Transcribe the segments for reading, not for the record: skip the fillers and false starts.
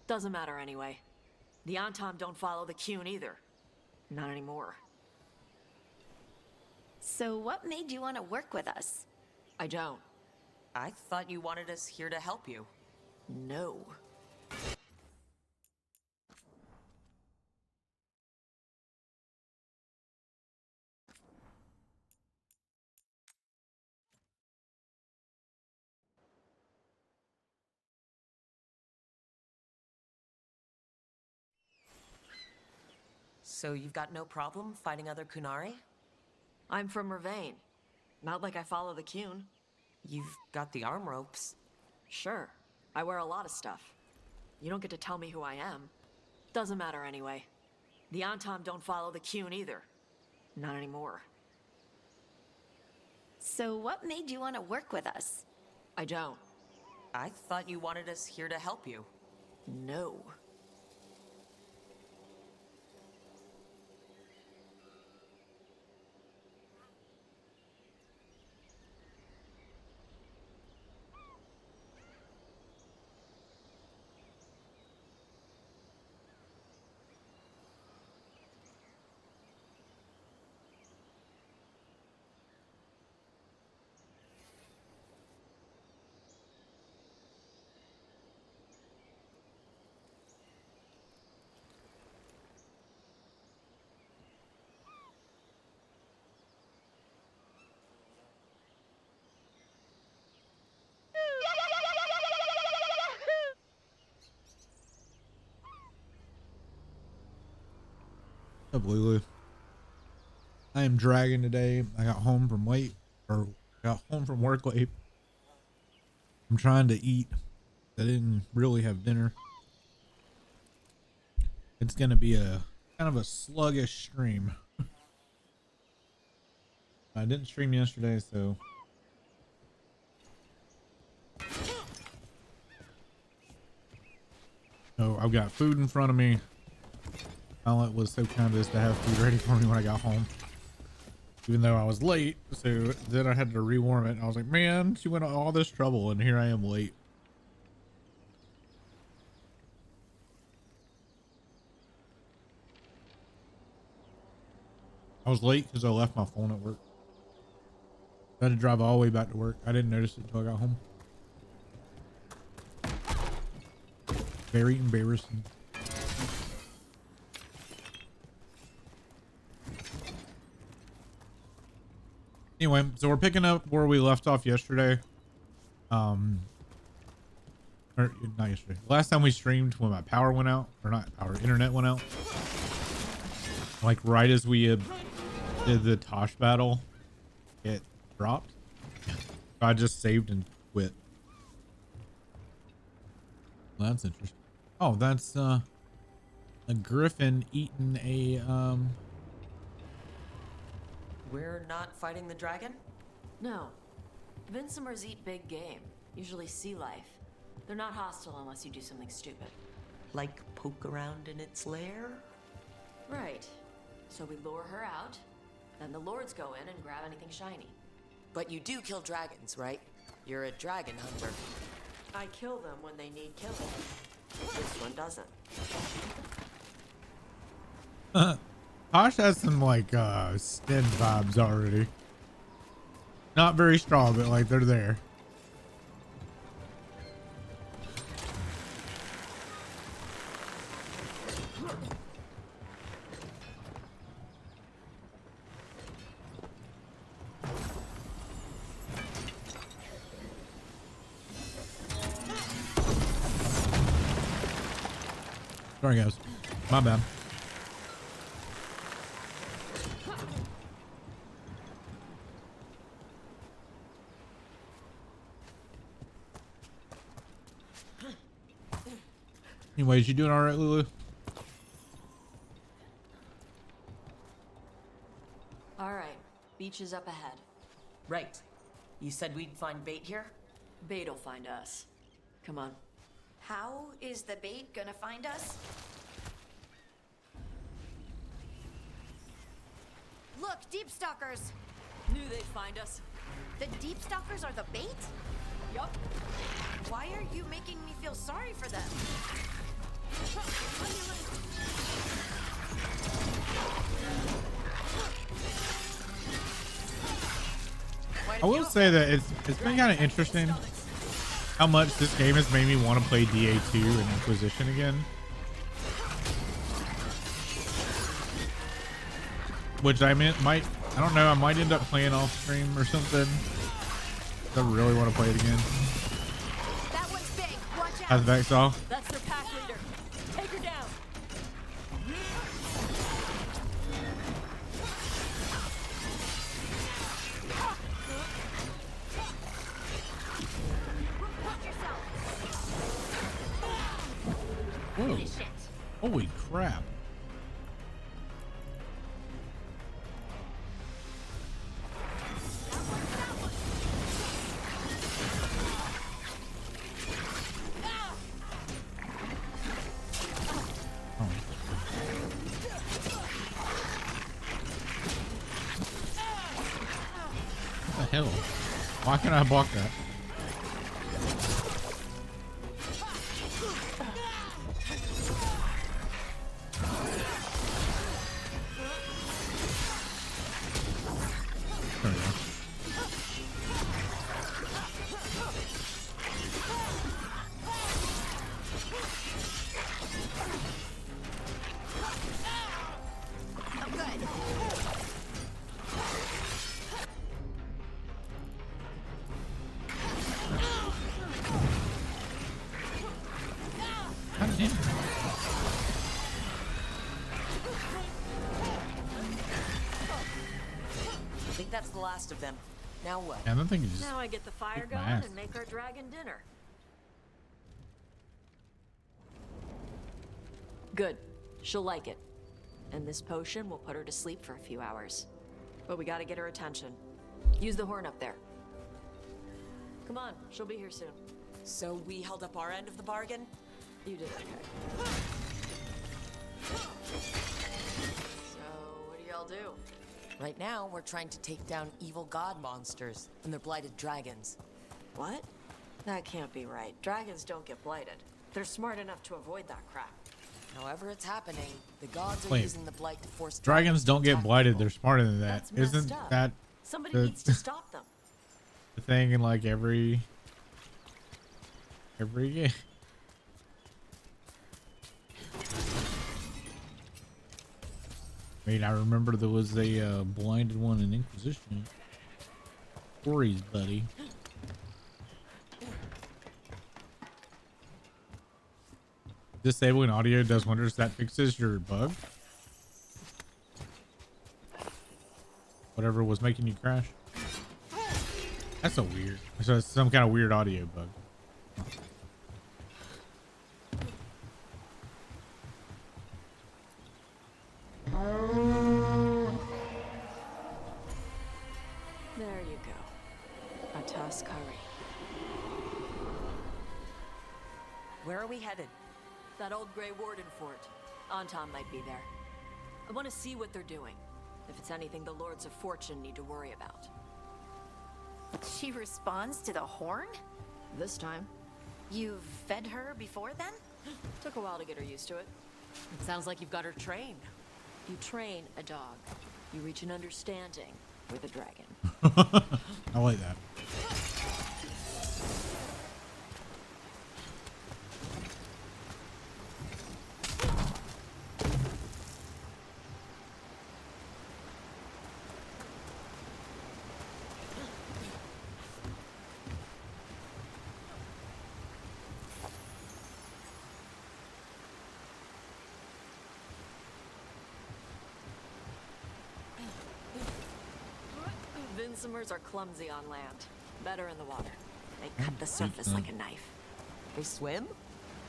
Doesn't matter anyway. The Antom don't follow the Qun either. Not anymore. So what made you want to work with us? I don't. I thought you wanted us here to help you. No. So you've got no problem fighting other Kunari? I'm from Mervain. Not like I follow the Qun. You've got the arm ropes. Sure. I wear a lot of stuff. You don't get to tell me who I am. Doesn't matter anyway. The Antom don't follow the Qun either. Not anymore. So what made you want to work with us? I don't. I thought you wanted us here to help you. No. Up, Lulu. I am dragging today. I got home from work late. I'm trying to eat. I didn't really have dinner. It's gonna be a kind of a sluggish stream. I didn't stream yesterday, so I've got food in front of me. Violet was so kind as to have food ready for me when I got home, even though I was late. So then I had to rewarm it. And I was like, man, she went all this trouble and here I am late. I was late because I left my phone at work. I had to drive all the way back to work. I didn't notice it until I got home. Very embarrassing. Anyway, so we're picking up where we left off yesterday. Or not yesterday. Last time we streamed when my power went out, or not, our internet went out. Like right as we did the Taash battle, it dropped. I just saved and quit. Well, that's interesting. Oh, that's a griffin eating a We're not fighting the dragon? No. Vincimers eat big game. Usually sea life. They're not hostile unless you do something stupid. Like poke around in its lair? Right. So we lure her out, then the lords go in and grab anything shiny. But you do kill dragons, right? You're a dragon hunter. I kill them when they need killing. This one doesn't. Taash has some like Sten vibes already. Not very strong, but like they're there. Sorry guys, my bad. Anyways, you doing all right, Lulu? All right, beach is up ahead. Right. You said we'd find bait here? Bait'll find us. Come on. How is the bait gonna find us? Look, deep stalkers! Knew they'd find us. The deep stalkers are the bait? Yup. Why are you making me feel sorry for them? I will say that it's been kind of interesting how much this game has made me want to play DA2 and Inquisition again. Which I don't know, I might end up playing off stream or something. I really want to play it again. That one's big. Watch out. How's Vexall? That's their pack leader. Take her down. Whoa. Holy crap. What the hell? Why can't I block that? There we go. I'm good. God damn. I think that's the last of them. Now what? Yeah, that thing is just Now I get the fire kicked my going ass. and make our dragon dinner. Good. She'll like it. And this potion will put her to sleep for a few hours. But we gotta get her attention. Use the horn up there. Come on, she'll be here soon. So we held up our end of the bargain? You did okay. So, what do y'all do? Right now, we're trying to take down evil god monsters and their blighted dragons. What? That can't be right. Dragons don't get blighted. They're smart enough to avoid that crap. However it's happening, the gods are Wait. using the blight to force Dragons don't to get attack blighted. people. They're smarter than that. That's messed Isn't up. that Somebody the- needs to stop them. the thing in like every game? I mean, I remember there was a blinded one in Inquisition. Corey's buddy. Disabling audio does wonders. That fixes your bug. Whatever was making you crash. That's so weird. So it's some kind of weird audio bug. There you go. A Taash curry. Where are we headed? That old Grey Warden fort. Anton might be there. I want to see what they're doing. If it's anything the Lords of Fortune need to worry about. She responds to the horn? This time, You've fed her before then? took a while to get her used to it. It sounds like you've got her trained. You train a dog. You reach an understanding with a dragon. I like that. Vincimers are clumsy on land. Better in the water. They cut the surface like a knife. They swim?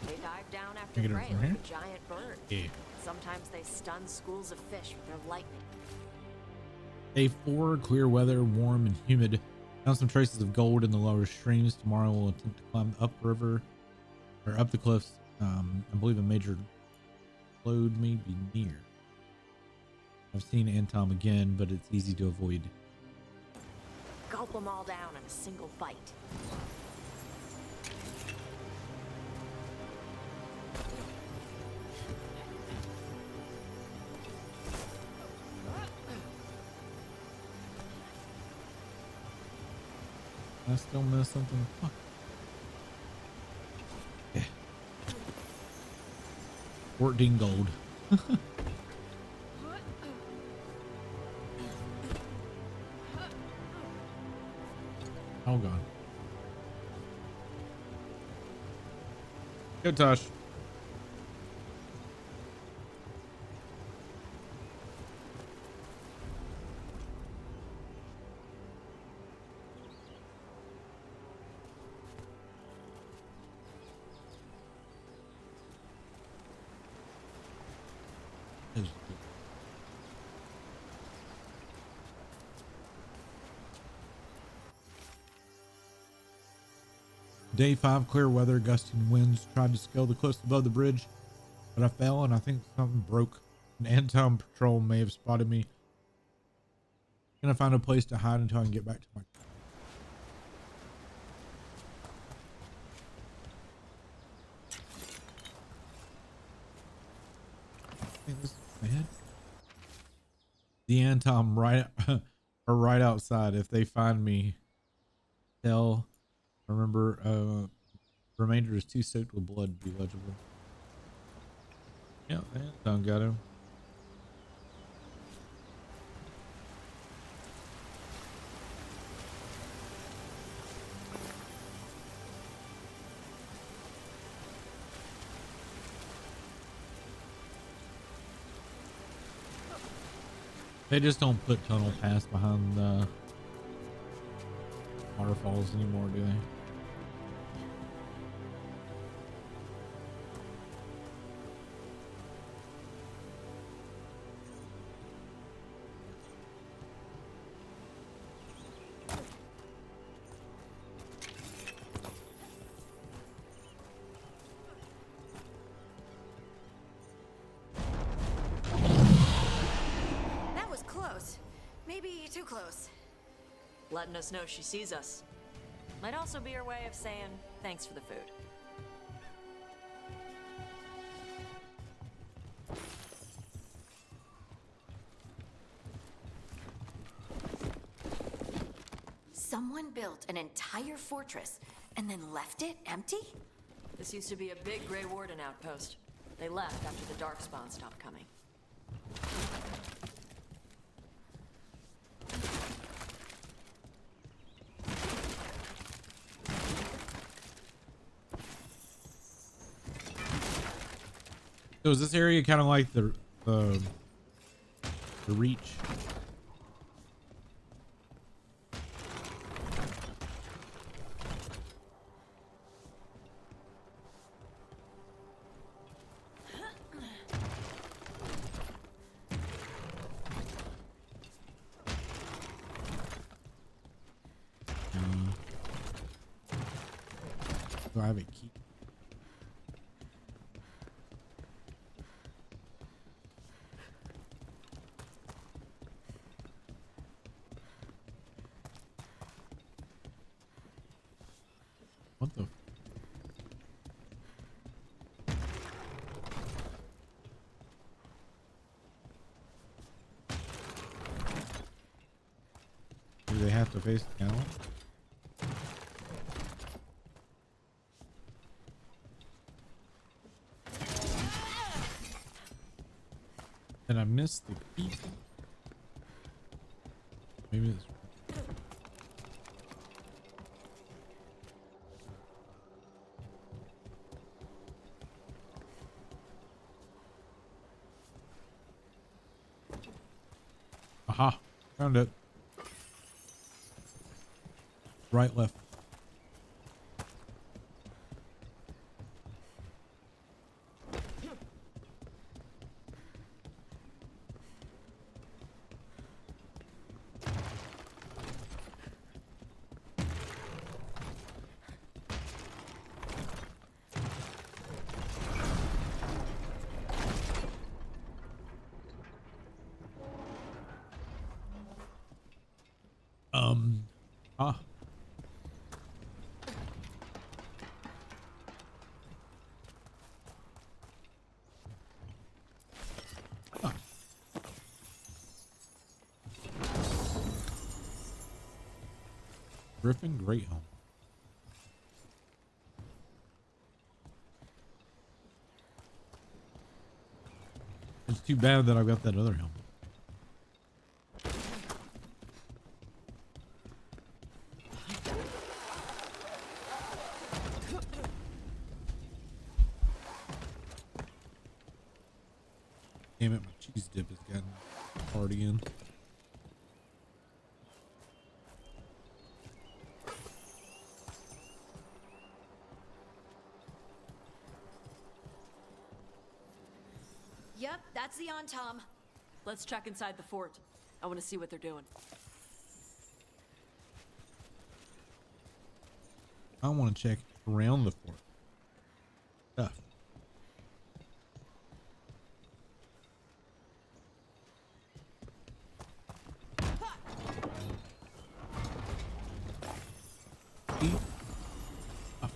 They dive down after Take it prey over like here? a giant bird. Yeah. Sometimes they stun schools of fish with their lightning. Day 4, clear weather, warm and humid. Found some traces of gold in the lower streams. Tomorrow we'll attempt to climb up river or up the cliffs. I believe a major load may be near. I've seen Antom again, but it's easy to avoid. Gulp them all down in a single bite. I still miss something. Fuck. Yeah. 14 gold. All gone. Go, Taash. Day 5, clear weather, gusting winds. Tried to scale the cliffs above the bridge, but I fell and I think something broke. An Anton patrol may have spotted me. Gonna find a place to hide until I can get back to my... Hey, this is bad. The Anton right are right outside. If they find me, tell. Remember, remainder is too soaked with blood to be legible. Yeah, Anton got him. They just don't put tunnel pass behind the waterfalls anymore, do they? That was close. Maybe too close. Letting us know she sees us. Might also be her way of saying thanks for the food. Someone built an entire fortress and then left it empty? This used to be a big Grey Warden outpost. They left after the Darkspawn stopped coming. So is this area kind of like the Reach? Do I have a key? What the? Do they have to face down? And I missed the key. Maybe it's... Aha, found it. Right, left. Ah. Griffin Great Home. It's too bad that I've got that other helmet. Damn it, my cheese dip has gotten hard again. Yep, that's the on Tom. Let's check inside the fort. I want to see what they're doing. I want to check around the fort. Stuff. Eat. Up.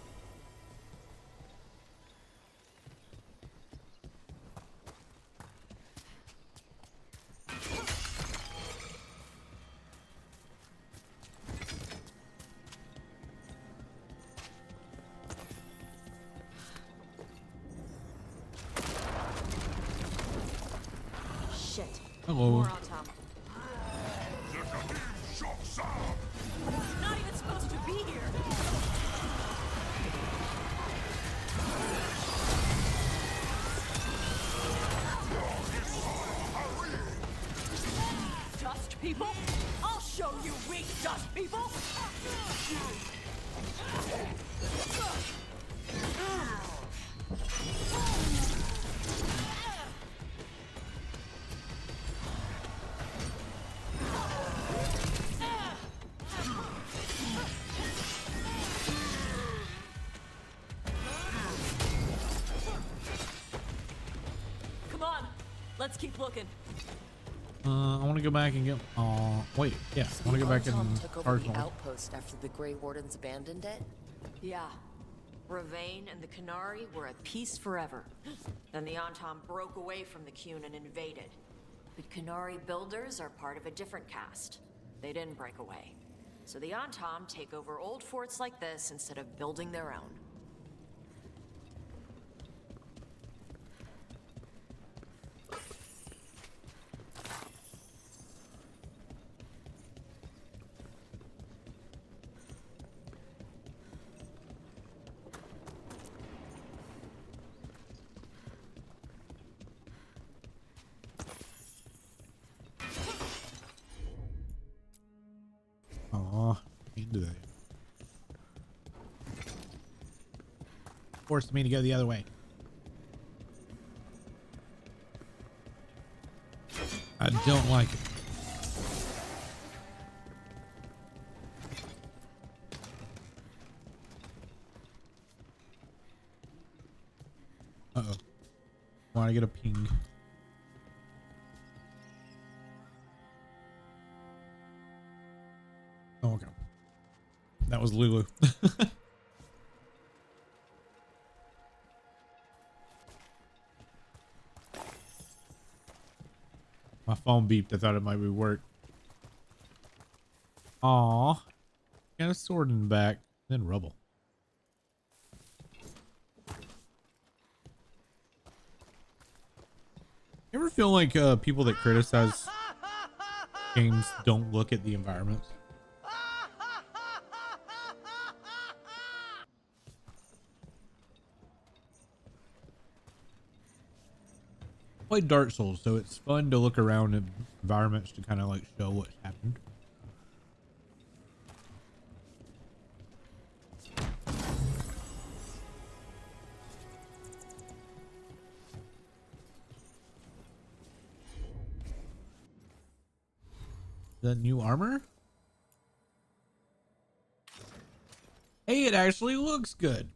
Shit. Hello. More on top. Not even supposed to be here. Dust people? I'll show you weak dust people. Come on, let's keep looking. I want to go back and get. Wait. Yeah, I want to go back Tom and took over charge the one. outpost after the Grey Wardens abandoned it. Yeah. Ravane and the Canary were at peace forever. Then the Antom broke away from the Qun and invaded. The Canary builders are part of a different caste. They didn't break away. So the Antom take over old forts like this instead of building their own. Aw, can't do that. Forced me to go the other way. I don't like it. Uh-oh. Want to get a ping. Oh, okay. That was Lulu. My phone beeped. I thought it might be work. Aw. Got a sword in the back. Then rubble. You ever feel like people that criticize games don't look at the environments? Play Dark Souls, so it's fun to look around at environments to kind of like show what's happened. Is that new armor? Hey, it actually looks good.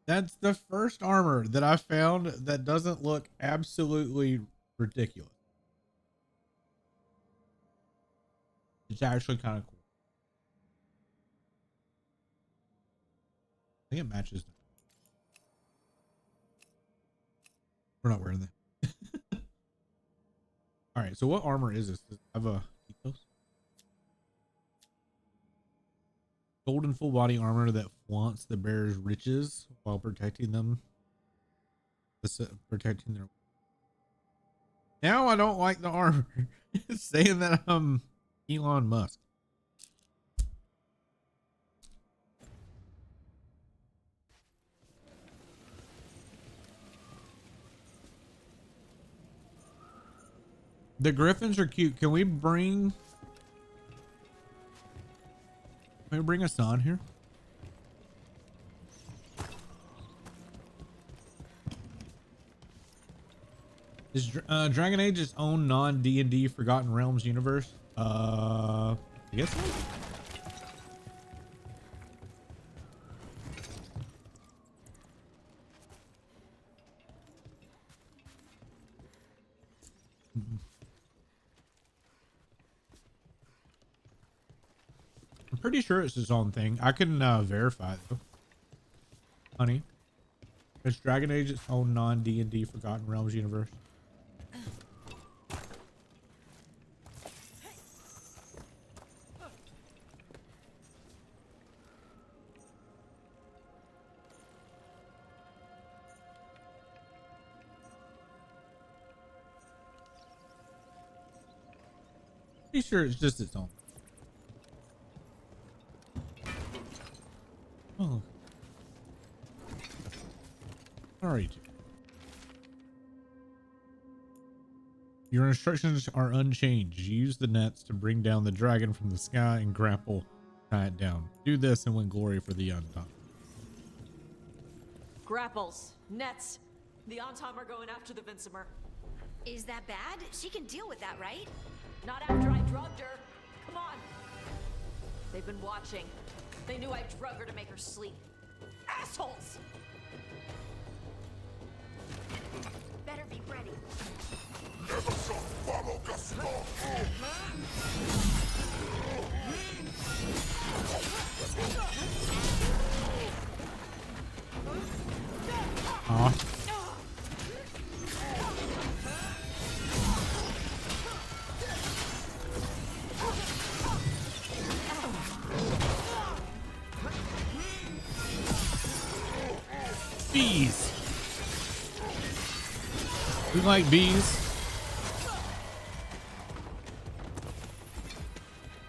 That's the first armor that I found that doesn't look absolutely ridiculous. It's actually kind of cool. I think it matches. We're not wearing that. All right, so what armor is this? Does it have a ethos? Golden full body armor that flaunts the bearer's riches while protecting them. Protecting their. Now I don't like the armor. It's saying that I'm Elon Musk. The griffins are cute. Can we bring us on here? Is Dragon Age its own non-D&D Forgotten Realms universe? I guess so. I'm pretty sure it's its own thing. I can verify it though. Honey, is Dragon Age its own non-D&D Forgotten Realms universe? Pretty sure it's just its own. Oh. All right. Your instructions are unchanged. Use the nets to bring down the dragon from the sky and grapple, tie it down. Do this and win glory for the Untom. Grapples, nets. The Antom are going after the Vincimer. Is that bad? She can deal with that, right? Not after I drugged her. Come on. They've been watching. They knew I drug her to make her sleep. Assholes! Better be ready. Aw. Bees. We like bees.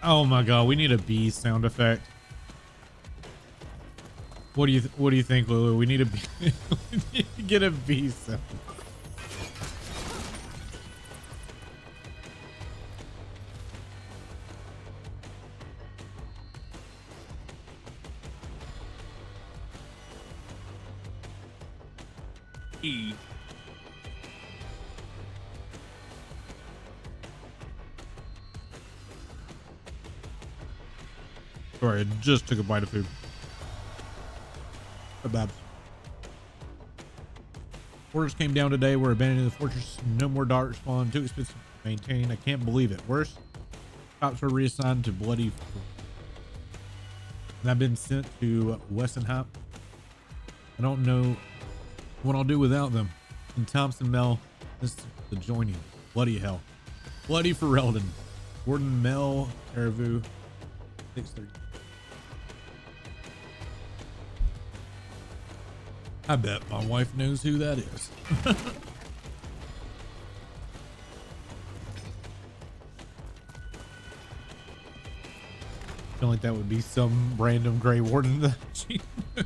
Oh my god, we need a bee sound effect. What do you think, Lulu? We need a bee. We need to get a bee sound. E. Sorry, I just took a bite of food. Bad. Orders came down today. We're abandoning the fortress. No more dart spawn. Too expensive to maintain. I can't believe it. Worse, cops were reassigned to bloody. And I've been sent to Wessenhop. I don't know what I'll do without them. And Thompson Mel, this is the joining. Bloody hell. Bloody for Reldon. Gordon Mel, Taravu, 630. I bet my wife knows who that is. I feel like that would be some random Grey Warden that she knows.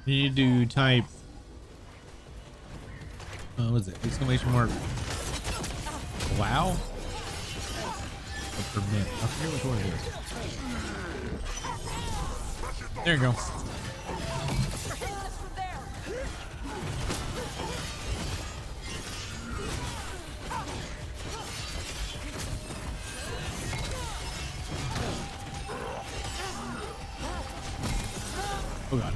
You need to type. What is it? Exclamation mark. Wow. A permit. I forget which one it is. There you go. Oh god.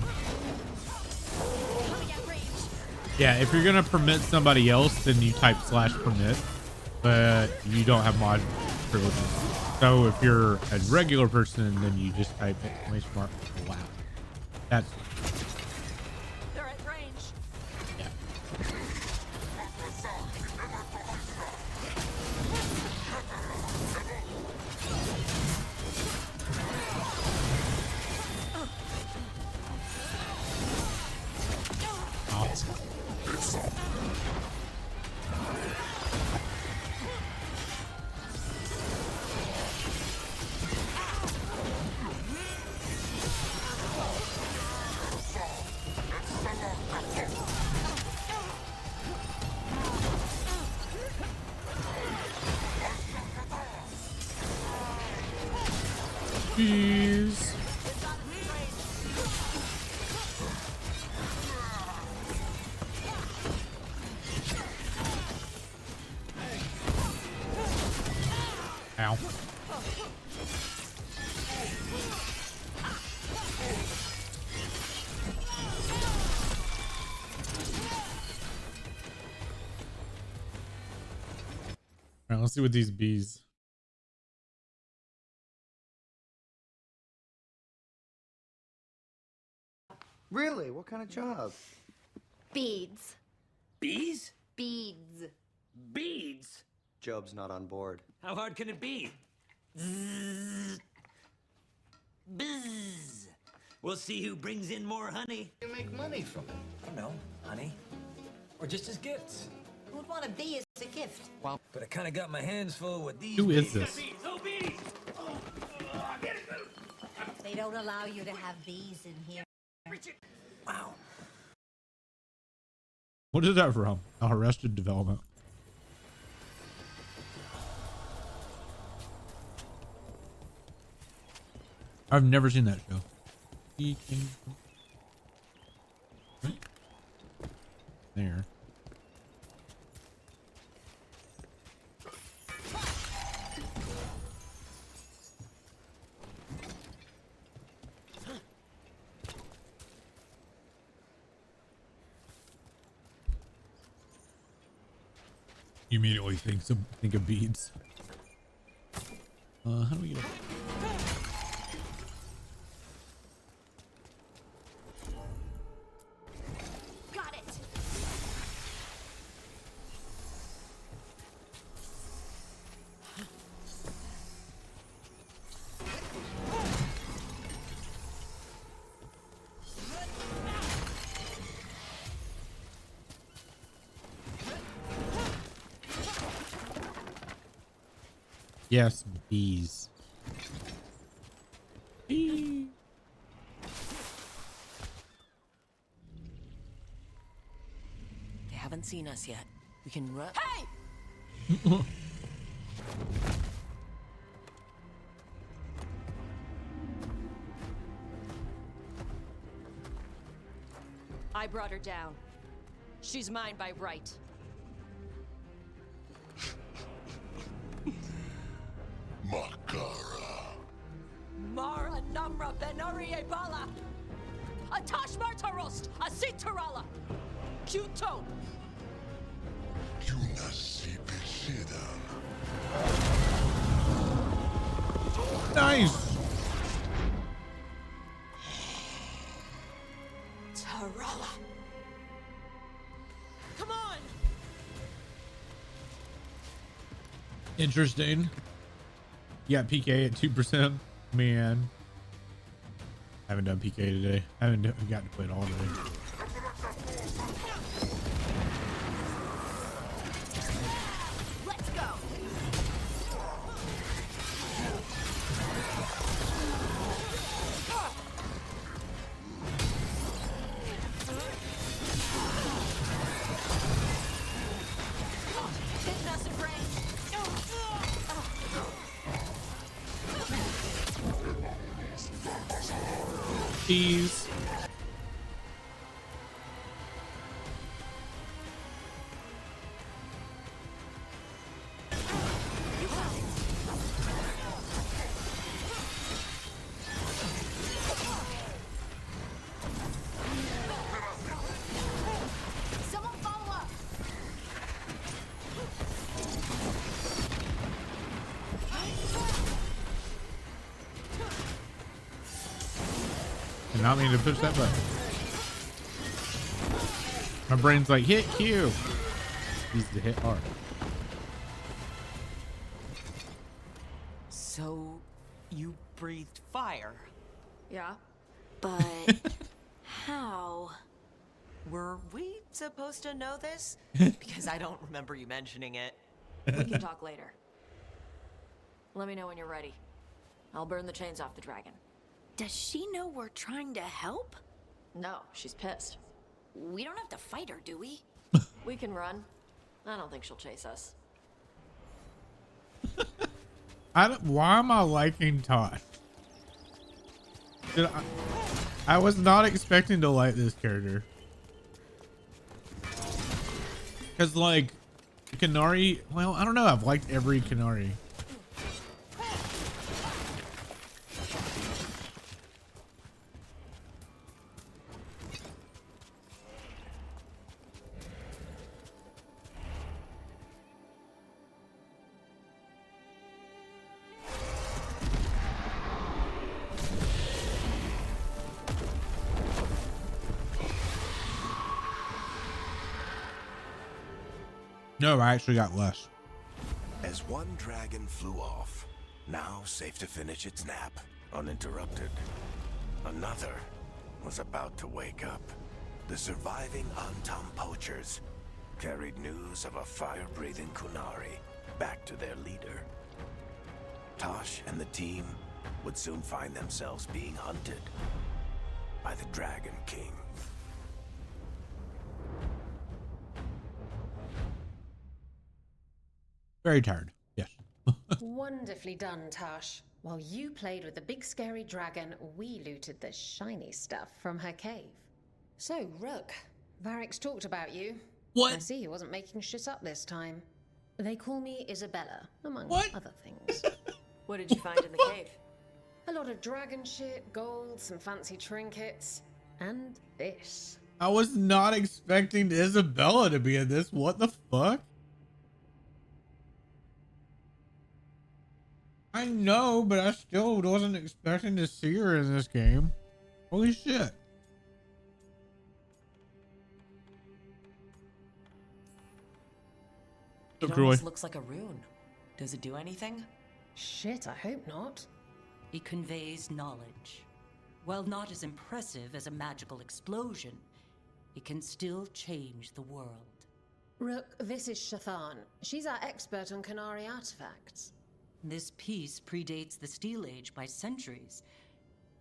Yeah, if you're gonna permit somebody else, then you type /permit, but you don't have mod privileges. So if you're a regular person, then you just type !allow. That's They're at range. yeah. Jeez. Ow. All right, let's see what these bees. Really? What kind of job? Beads. Bees? Beads. Beads? Job's not on board. How hard can it be? Buzz. We'll see who brings in more honey. You make money from it. I don't know, honey. Or just as gifts. Who would want a bee as a gift? But I kind of got my hands full with these. Who is bees. this? Bees! Oh, bees! They don't allow you to have bees in here. Wow. What is that from? Arrested Development. I've never seen that show. There. You immediately think of beads. How do we get up? Got it. Yes, bees. Bee. They haven't seen us yet. We can run. Hey! I brought her down. She's mine by right. Makara. Mara Namra Benari Bala. A Taash Martarost, a Sitarala. Kuto. Yunasi Pishidan. Nice. Tarala. Come on. Interesting. You got PK at 2%. Man. I haven't done PK today. I haven't gotten to play it all today. Let's go. Hitting us at range. Bees. Someone not mean to push that button. My brain's like, hit Q. Needs to hit R. So, you breathed fire. Yeah? But how? Were we supposed to know this? Because I don't remember you mentioning it. We can talk later. Let me know when you're ready. I'll burn the chains off the dragon. Does she know we're trying to help? No, she's pissed. We don't have to fight her, do we? We can run. I don't think she'll chase us. Why am I liking Taash? I was not expecting to like this character. Because, like, Canary, well, I don't know. I've liked every Canary. No, I actually got less. As one dragon flew off, now safe to finish its nap, uninterrupted, another was about to wake up. The surviving Antam poachers carried news of a fire-breathing Kunari back to their leader. Taash and the team would soon find themselves being hunted by the Dragon King. Very tired. Yes. Wonderfully done, Taash. While you played with the big scary dragon, we looted the shiny stuff from her cave. So, Rook, Varric's talked about you. What? I see he wasn't making shit up this time. They call me Isabella, among other things. What did you find in the cave? A lot of dragon shit, gold, some fancy trinkets, and this. I was not expecting Isabella to be in this. What the fuck? I know, but I still wasn't expecting to see her in this game. Holy shit. It almost looks like a rune. Does it do anything? Shit, I hope not. It conveys knowledge. While not as impressive as a magical explosion, it can still change the world. Rook, this is Shathan. She's our expert on Canary artifacts. This piece predates the Steel Age by centuries.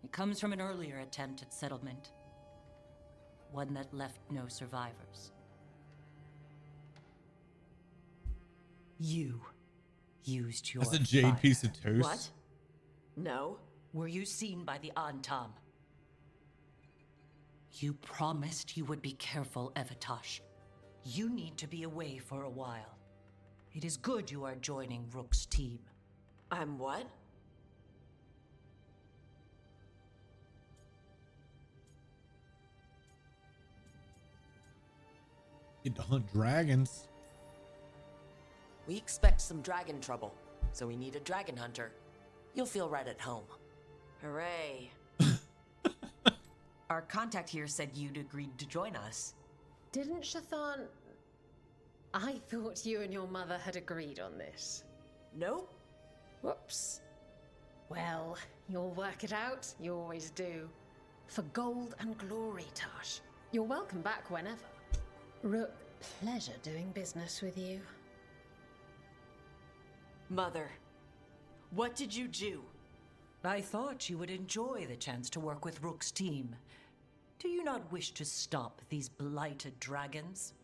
It comes from an earlier attempt at settlement. One that left no survivors. You used your That's a jade fire. piece of toast. What? No. Were you seen by the Antam? You promised you would be careful, Evatash. You need to be away for a while. It is good you are joining Rook's team. I'm what? Get to hunt dragons. We expect some dragon trouble, so we need a dragon hunter. You'll feel right at home. Hooray. Our contact here said you'd agreed to join us. Didn't Shathan... I thought you and your mother had agreed on this. Nope. Whoops. Well, you'll work it out. You always do. For gold and glory, Taash. You're welcome back whenever. Rook, pleasure doing business with you. Mother, what did you do? I thought you would enjoy the chance to work with Rook's team. Do you not wish to stop these blighted dragons?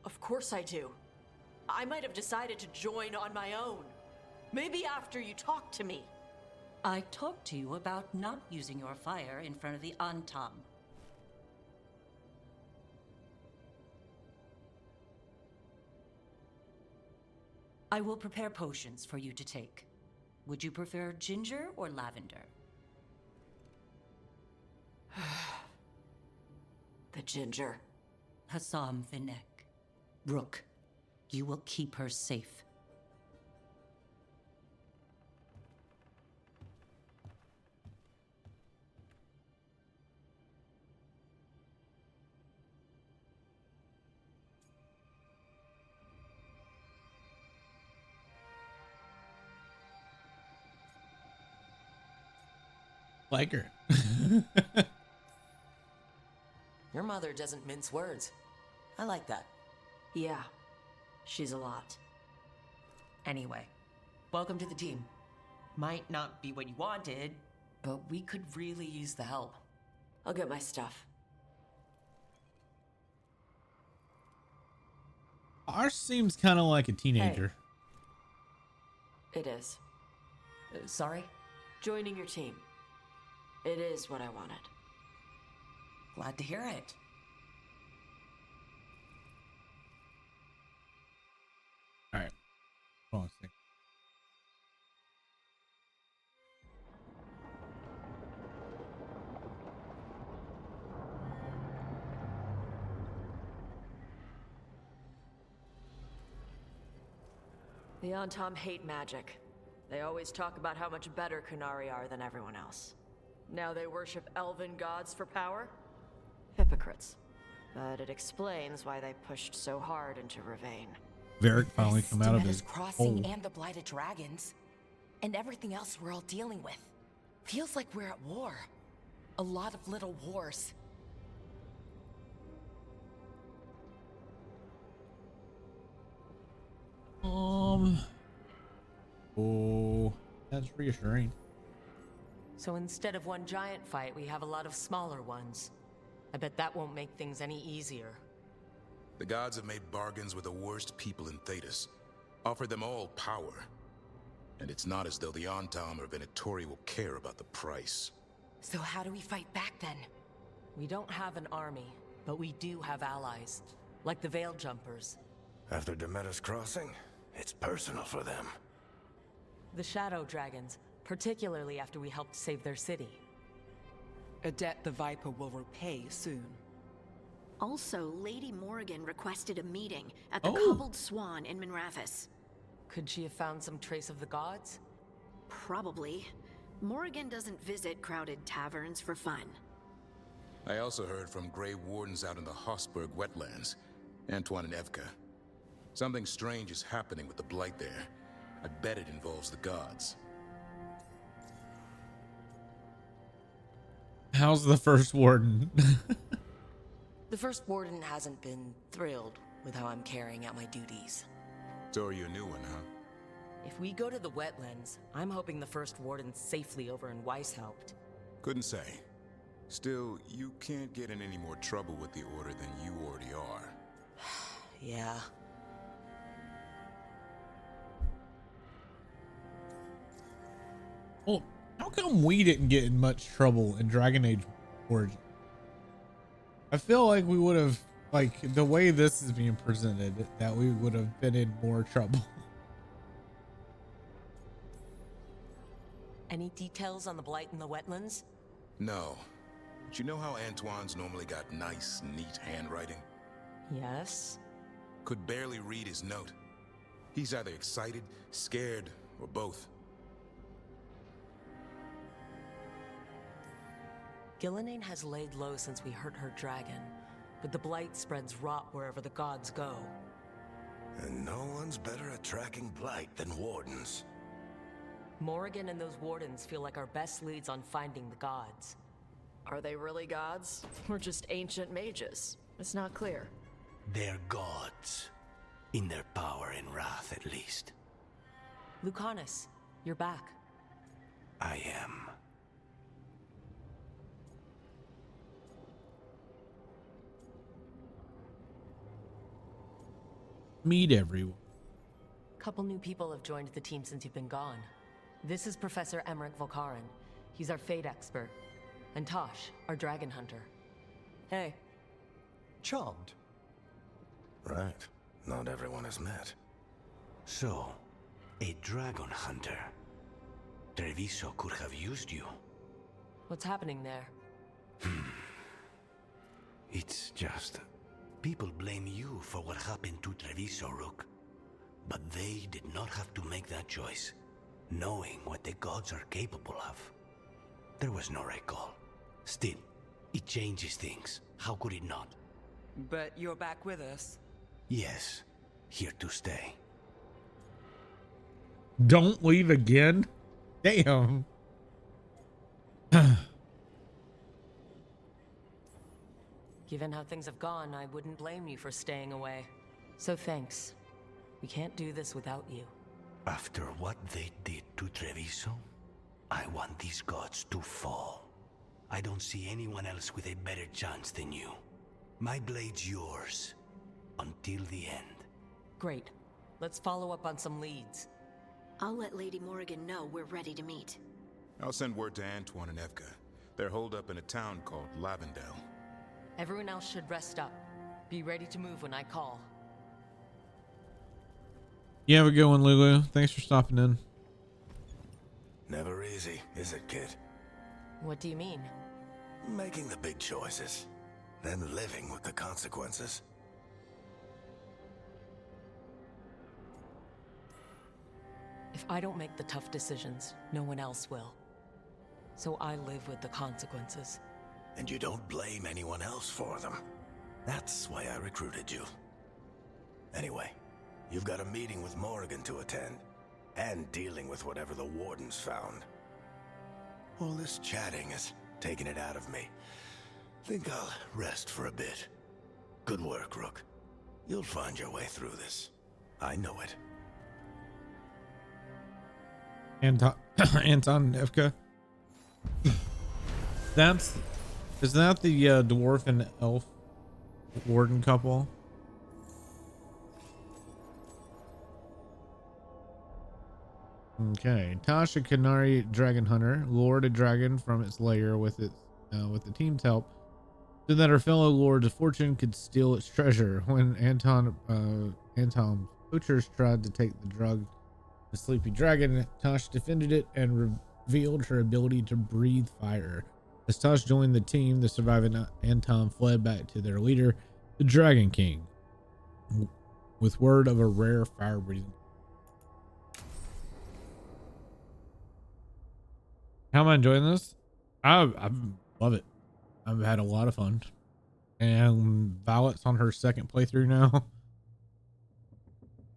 Of course I do. I might have decided to join on my own. Maybe after you talked to me. I talked to you about not using your fire in front of the Antam. I will prepare potions for you to take. Would you prefer ginger or lavender? The ginger. Hassam Vinek. Rook, you will keep her safe. Like her. Your mother doesn't mince words. I like that. Yeah, she's a lot. Anyway, welcome to the team. Might not be what you wanted, but we could really use the help. I'll get my stuff. Taash seems kind of like a teenager. It is. Sorry? Joining your team. It is what I wanted. Glad to hear it. All right. Hold on a second. The Antom hate magic. They always talk about how much better Qunari are than everyone else. Now they worship elven gods for power? Hypocrites. But it explains why they pushed so hard into Ravain. Varric finally come out of Demeter's his crossing hole. and the blighted dragons. And everything else we're all dealing with. Feels like we're at war. A lot of little wars. Oh, that's reassuring. So instead of one giant fight, we have a lot of smaller ones. I bet that won't make things any easier. The gods have made bargains with the worst people in Thedas, offered them all power. And it's not as though the Antom or Venatori will care about the price. So how do we fight back then? We don't have an army, but we do have allies. Like the Veil Jumpers. After Demeter's crossing, it's personal for them. The Shadow Dragons, particularly after we helped save their city. A debt the Viper will repay soon. Also, Lady Morrigan requested a meeting at the Cobbled Swan in Minrathous. Could she have found some trace of the gods? Probably. Morrigan doesn't visit crowded taverns for fun. I also heard from Grey Wardens out in the Hossberg wetlands, Antoine and Evka. Something strange is happening with the Blight there. I bet it involves the gods. How's the first warden? The first warden hasn't been thrilled with how I'm carrying out my duties. So are you a new one, huh? If we go to the wetlands, I'm hoping the first warden's safely over in Weishaupt. Couldn't say. Still, you can't get in any more trouble with the Order than you already are. Yeah. Well, how come we didn't get in much trouble in Dragon Age Origin? I feel like we would have, like, the way this is being presented, that we would have been in more trouble. Any details on the Blight in the wetlands? No. But you know how Antoine's normally got nice, neat handwriting? Yes. Could barely read his note. He's either excited, scared, or both. Gillenane has laid low since we hurt her dragon, but the Blight spreads rot wherever the gods go. And no one's better at tracking Blight than Wardens. Morrigan and those Wardens feel like our best leads on finding the gods. Are they really gods? Or just ancient mages? It's not clear. They're gods. In their power and wrath, at least. Lucanus, you're back. I am. Meet everyone. Couple new people have joined the team since you've been gone. This is Professor Emmerich Volkaren. He's our fate expert. And Taash, our dragon hunter. Hey. Charmed. Right. Not everyone has met. So, a dragon hunter. Treviso could have used you. What's happening there? It's just... people blame you for what happened to Treviso, Rook. But they did not have to make that choice, knowing what the gods are capable of. There was no recall. Still, it changes things. How could it not? But you're back with us. Yes, here to stay. Don't leave again? Damn. Given how things have gone, I wouldn't blame you for staying away. So thanks. We can't do this without you. After what they did to Treviso, I want these gods to fall. I don't see anyone else with a better chance than you. My blade's yours. Until the end. Great. Let's follow up on some leads. I'll let Lady Morrigan know we're ready to meet. I'll send word to Antoine and Evka. They're holed up in a town called Lavendale. Everyone else should rest up. Be ready to move when I call. You have a good one, Lulu. Thanks for stopping in. Never easy, is it, kid? What do you mean? Making the big choices, then living with the consequences. If I don't make the tough decisions, no one else will. So I live with the consequences. And you don't blame anyone else for them. That's why I recruited you. Anyway, you've got a meeting with Morrigan to attend, and dealing with whatever the Wardens found. All this chatting is taking it out of me. Think I'll rest for a bit. Good work, Rook. You'll find your way through this. I know it. Anton and Evka. Is that the dwarf and elf warden couple? Okay, Taash, a Canary dragon hunter, lured a dragon from its lair with the team's help, so that her fellow lords of fortune could steal its treasure. When Anton's poachers tried to take the drug, the sleepy dragon, Taash defended it and revealed her ability to breathe fire. As Taash joined the team, the surviving Anton fled back to their leader, the Dragon King, with word of a rare fire-breathing. How am I enjoying this? I love it. I've had a lot of fun. And Violet's on her second playthrough now.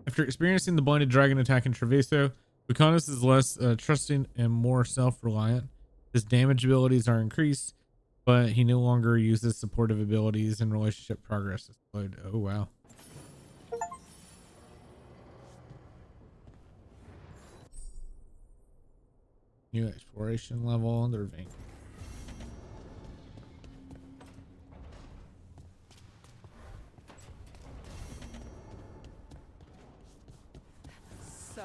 After experiencing the blinded dragon attack in Treviso, Lucanus is less trusting and more self-reliant. His damage abilities are increased, but he no longer uses supportive abilities and relationship progress is slowed. Oh, wow. New exploration level under Veilguard. So,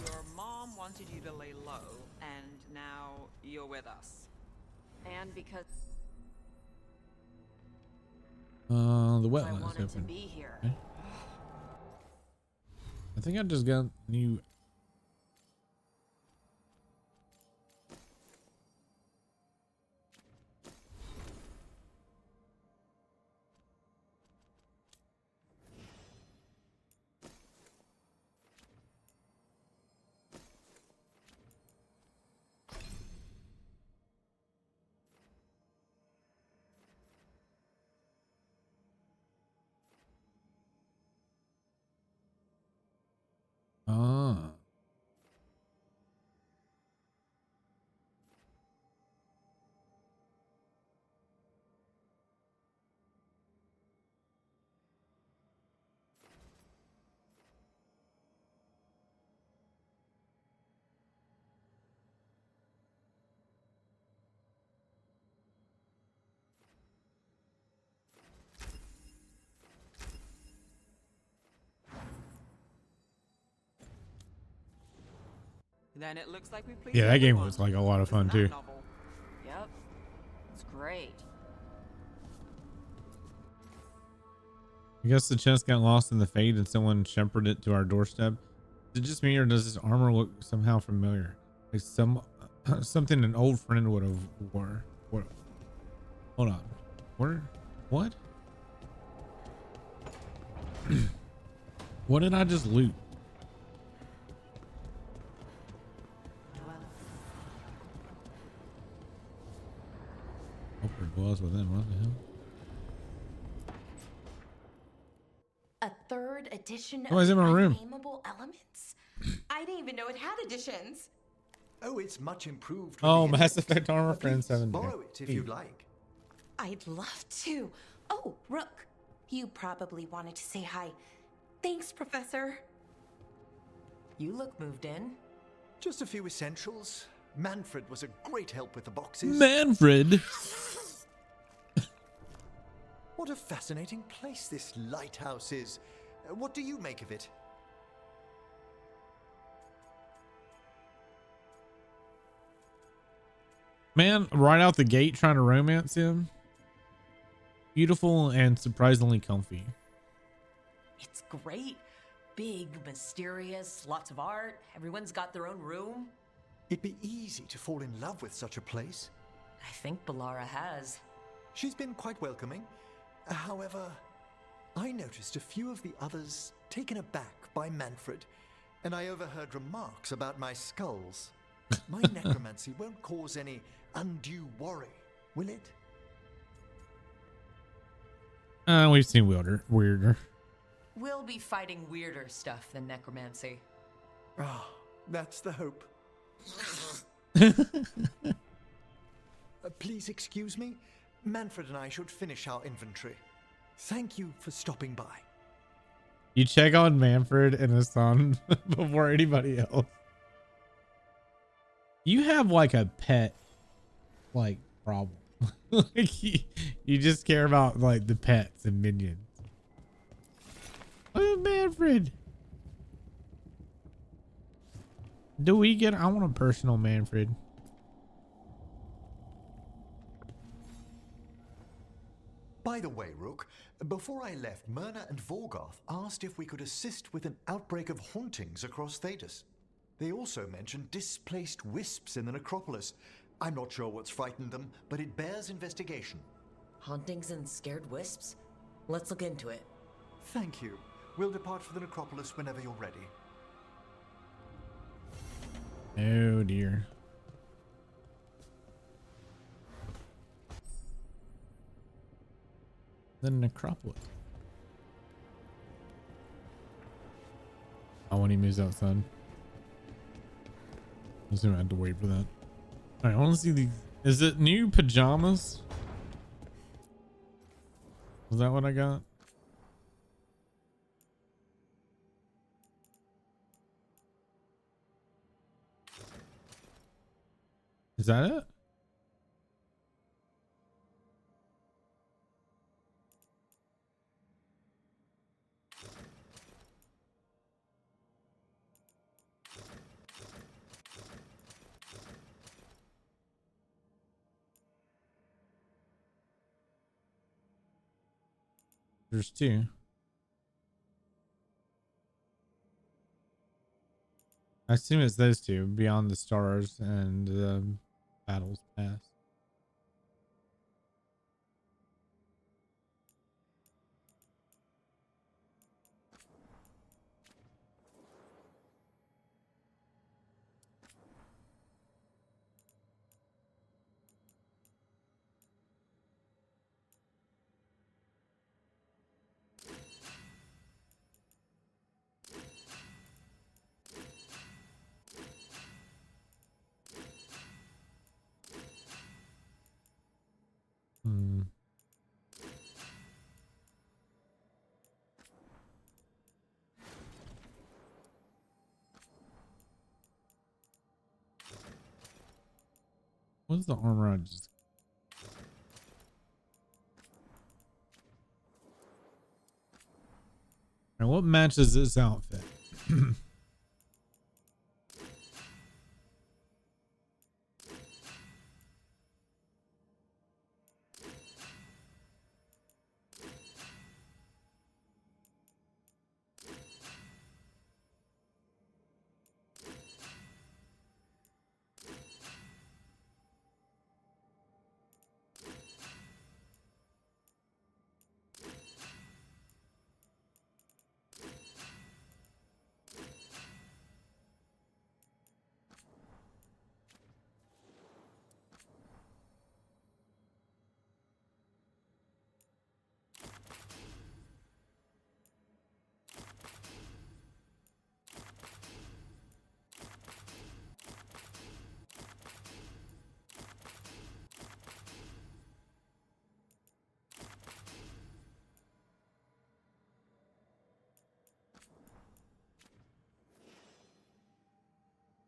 your mom wanted you to lay low, and now you're with us. And because The I wetlands wanted to open. be here. Okay. I think I just got new. Ah. Then it looks like we pleased Yeah, that game everyone. was like a lot of fun too. Yep. It's great. I guess the chest got lost in the fade and someone shepherded it to our doorstep. Is it just me or does this armor look somehow familiar? Like something an old friend would have wore. What? Hold on. Where? What? What did I just loot? Upward dwells within. What the hell? A third edition Oh, it's in my room. Unnameable Elements? I didn't even know it had editions. Oh, it's much improved. with Oh, the Mass internet. Effect Armor Friend Please 7. borrow it if you'd like. I'd love to. Oh, Rook, you probably wanted to say hi. Thanks, Professor. You look moved in. Just a few essentials. Manfred was a great help with the boxes. Manfred. What a fascinating place this lighthouse is. What do you make of it? Man, right out the gate trying to romance him. Beautiful and surprisingly comfy. It's great. Big, mysterious, lots of art. Everyone's got their own room. It'd be easy to fall in love with such a place. I think Balara has. She's been quite welcoming. However, I noticed a few of the others taken aback by Manfred, and I overheard remarks about my skulls. My necromancy won't cause any undue worry, will it? We've seen weirder. We'll be fighting weirder stuff than necromancy. Ah, that's the hope. Please excuse me. Manfred and I should finish our inventory. Thank you for stopping by. You check on Manfred and his son before anybody else. You have like a pet like problem. Like you just care about like the pets and minions. Oh, Manfred. Do we get? I want a personal Manfred. By the way, Rook, before I left, Myrna and Veilguard asked if we could assist with an outbreak of hauntings across Thedas. They also mentioned displaced wisps in the necropolis. I'm not sure what's frightened them, but it bears investigation. Hauntings and scared wisps? Let's look into it. Thank you. We'll depart for the necropolis whenever you're ready. Oh dear. The necropolis. Oh, when he moves outside. I'm just gonna have to wait for that. All right, I want to see these. Is it new pajamas? Was that what I got? Is that it? There's two. I assume it's those two, Beyond the Stars and Battles Past. What's the armor I just... And what matches this outfit?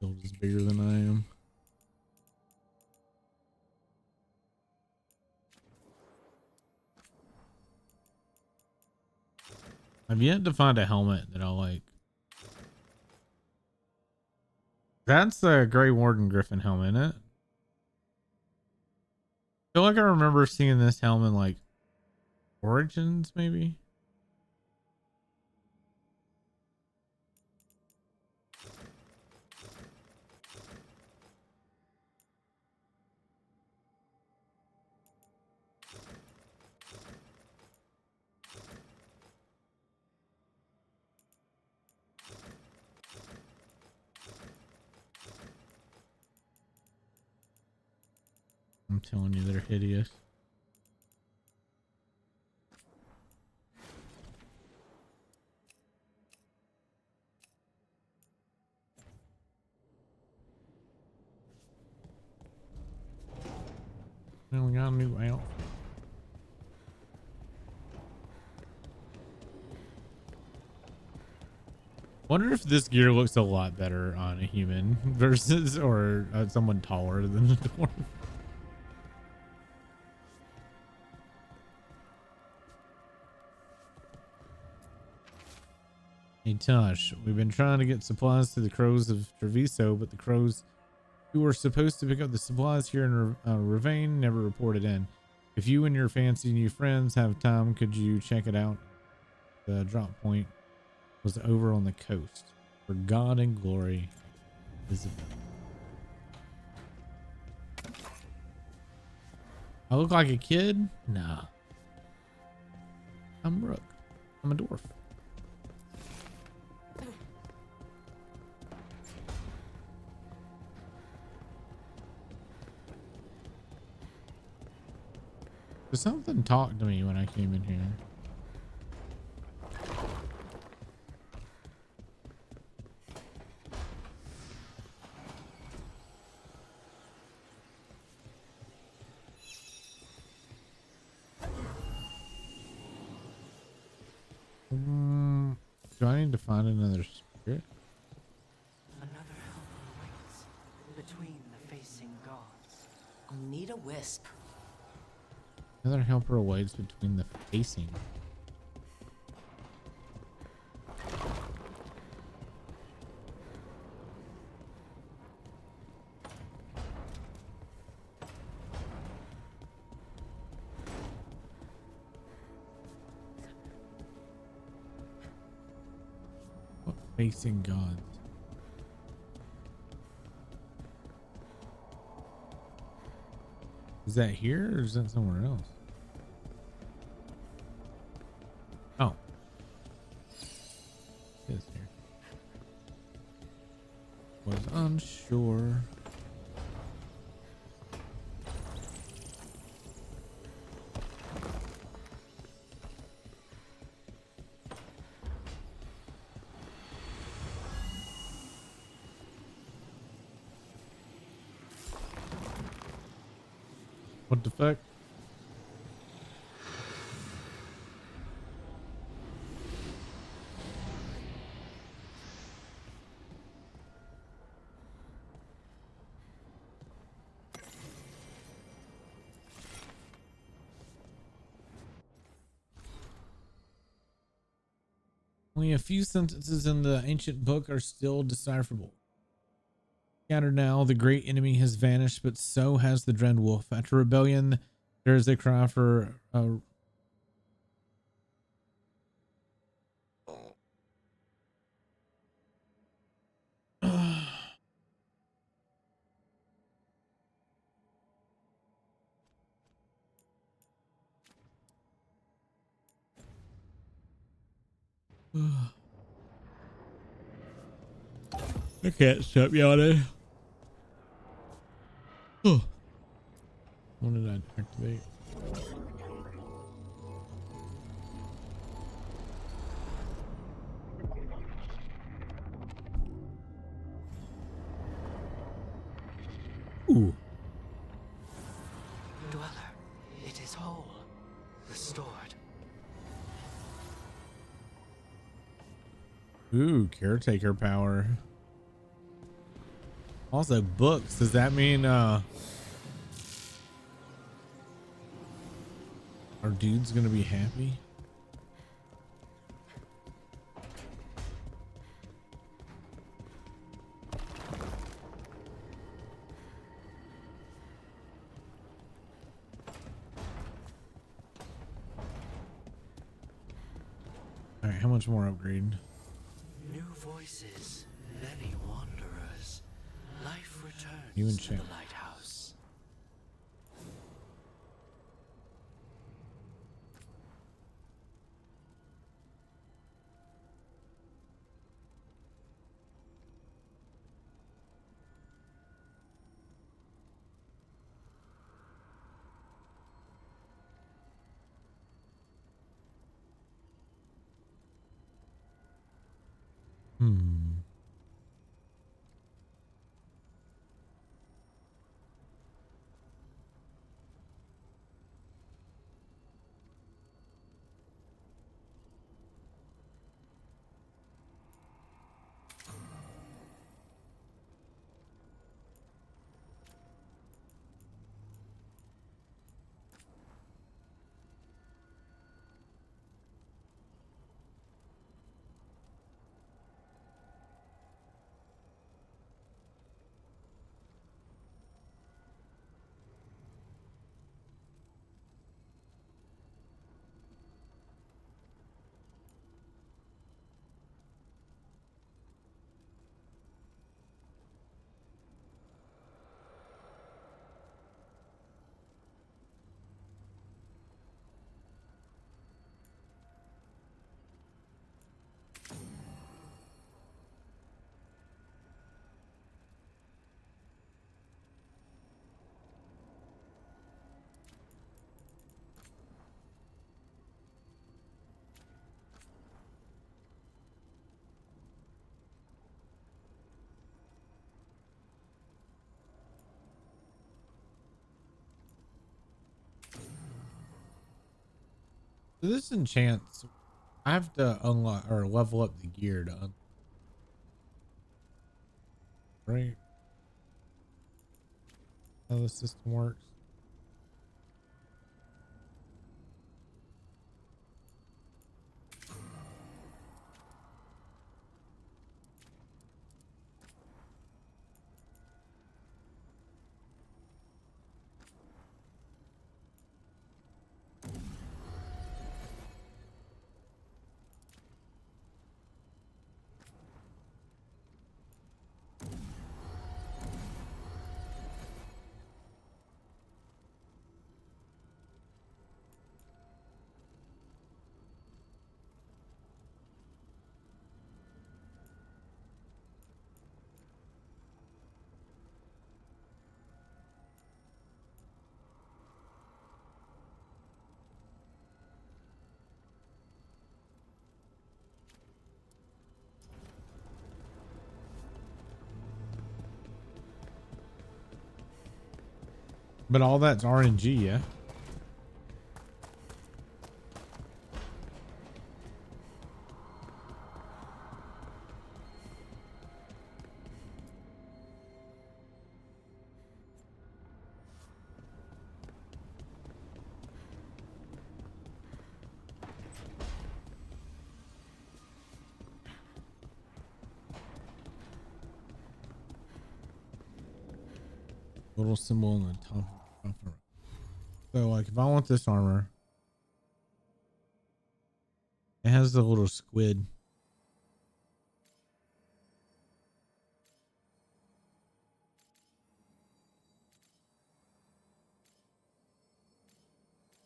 Shield is bigger than I am. I've yet to find a helmet that I like. That's a Grey Warden Griffin helmet, isn't it? I feel like I remember seeing this helmet like Origins, maybe. I'm telling you, they're hideous. We only got a new outfit. Wonder if this gear looks a lot better on a human versus or someone taller than the dwarf. Hey Taash, we've been trying to get supplies to the crows of Treviso, but the crows who were supposed to pick up the supplies here in Ravane never reported in. If you and your fancy new friends have time, could you check it out? The drop point was over on the coast. For God and glory, Isabel. I look like a kid? Nah. I'm Rook. I'm a dwarf. But something talked to me when I came in here. Do I need to find another spirit? Another helper awaits between the facing gods. I'll need a wisp. Another helper awaits between the facing. What facing gods? Is that here or is that somewhere else? Oh. It is here. Was unsure. What the fuck? Only a few sentences in the ancient book are still decipherable. Scattered now, the great enemy has vanished, but so has the dread wolf. After rebellion, there is a cry for I can't stop yawning. What did I activate? Ooh. Dweller, it is whole, restored. Ooh, caretaker power. Also, books. Does that mean our dude's gonna be happy? All right, how much more upgrade? New voices, many wanderers. Life returns You and to Champ. the lighthouse. So this enchants. I have to unlock or level up the gear to right? How the system works. But all that's RNG, yeah. Little symbol on the top. So like if I want this armor, it has the little squid.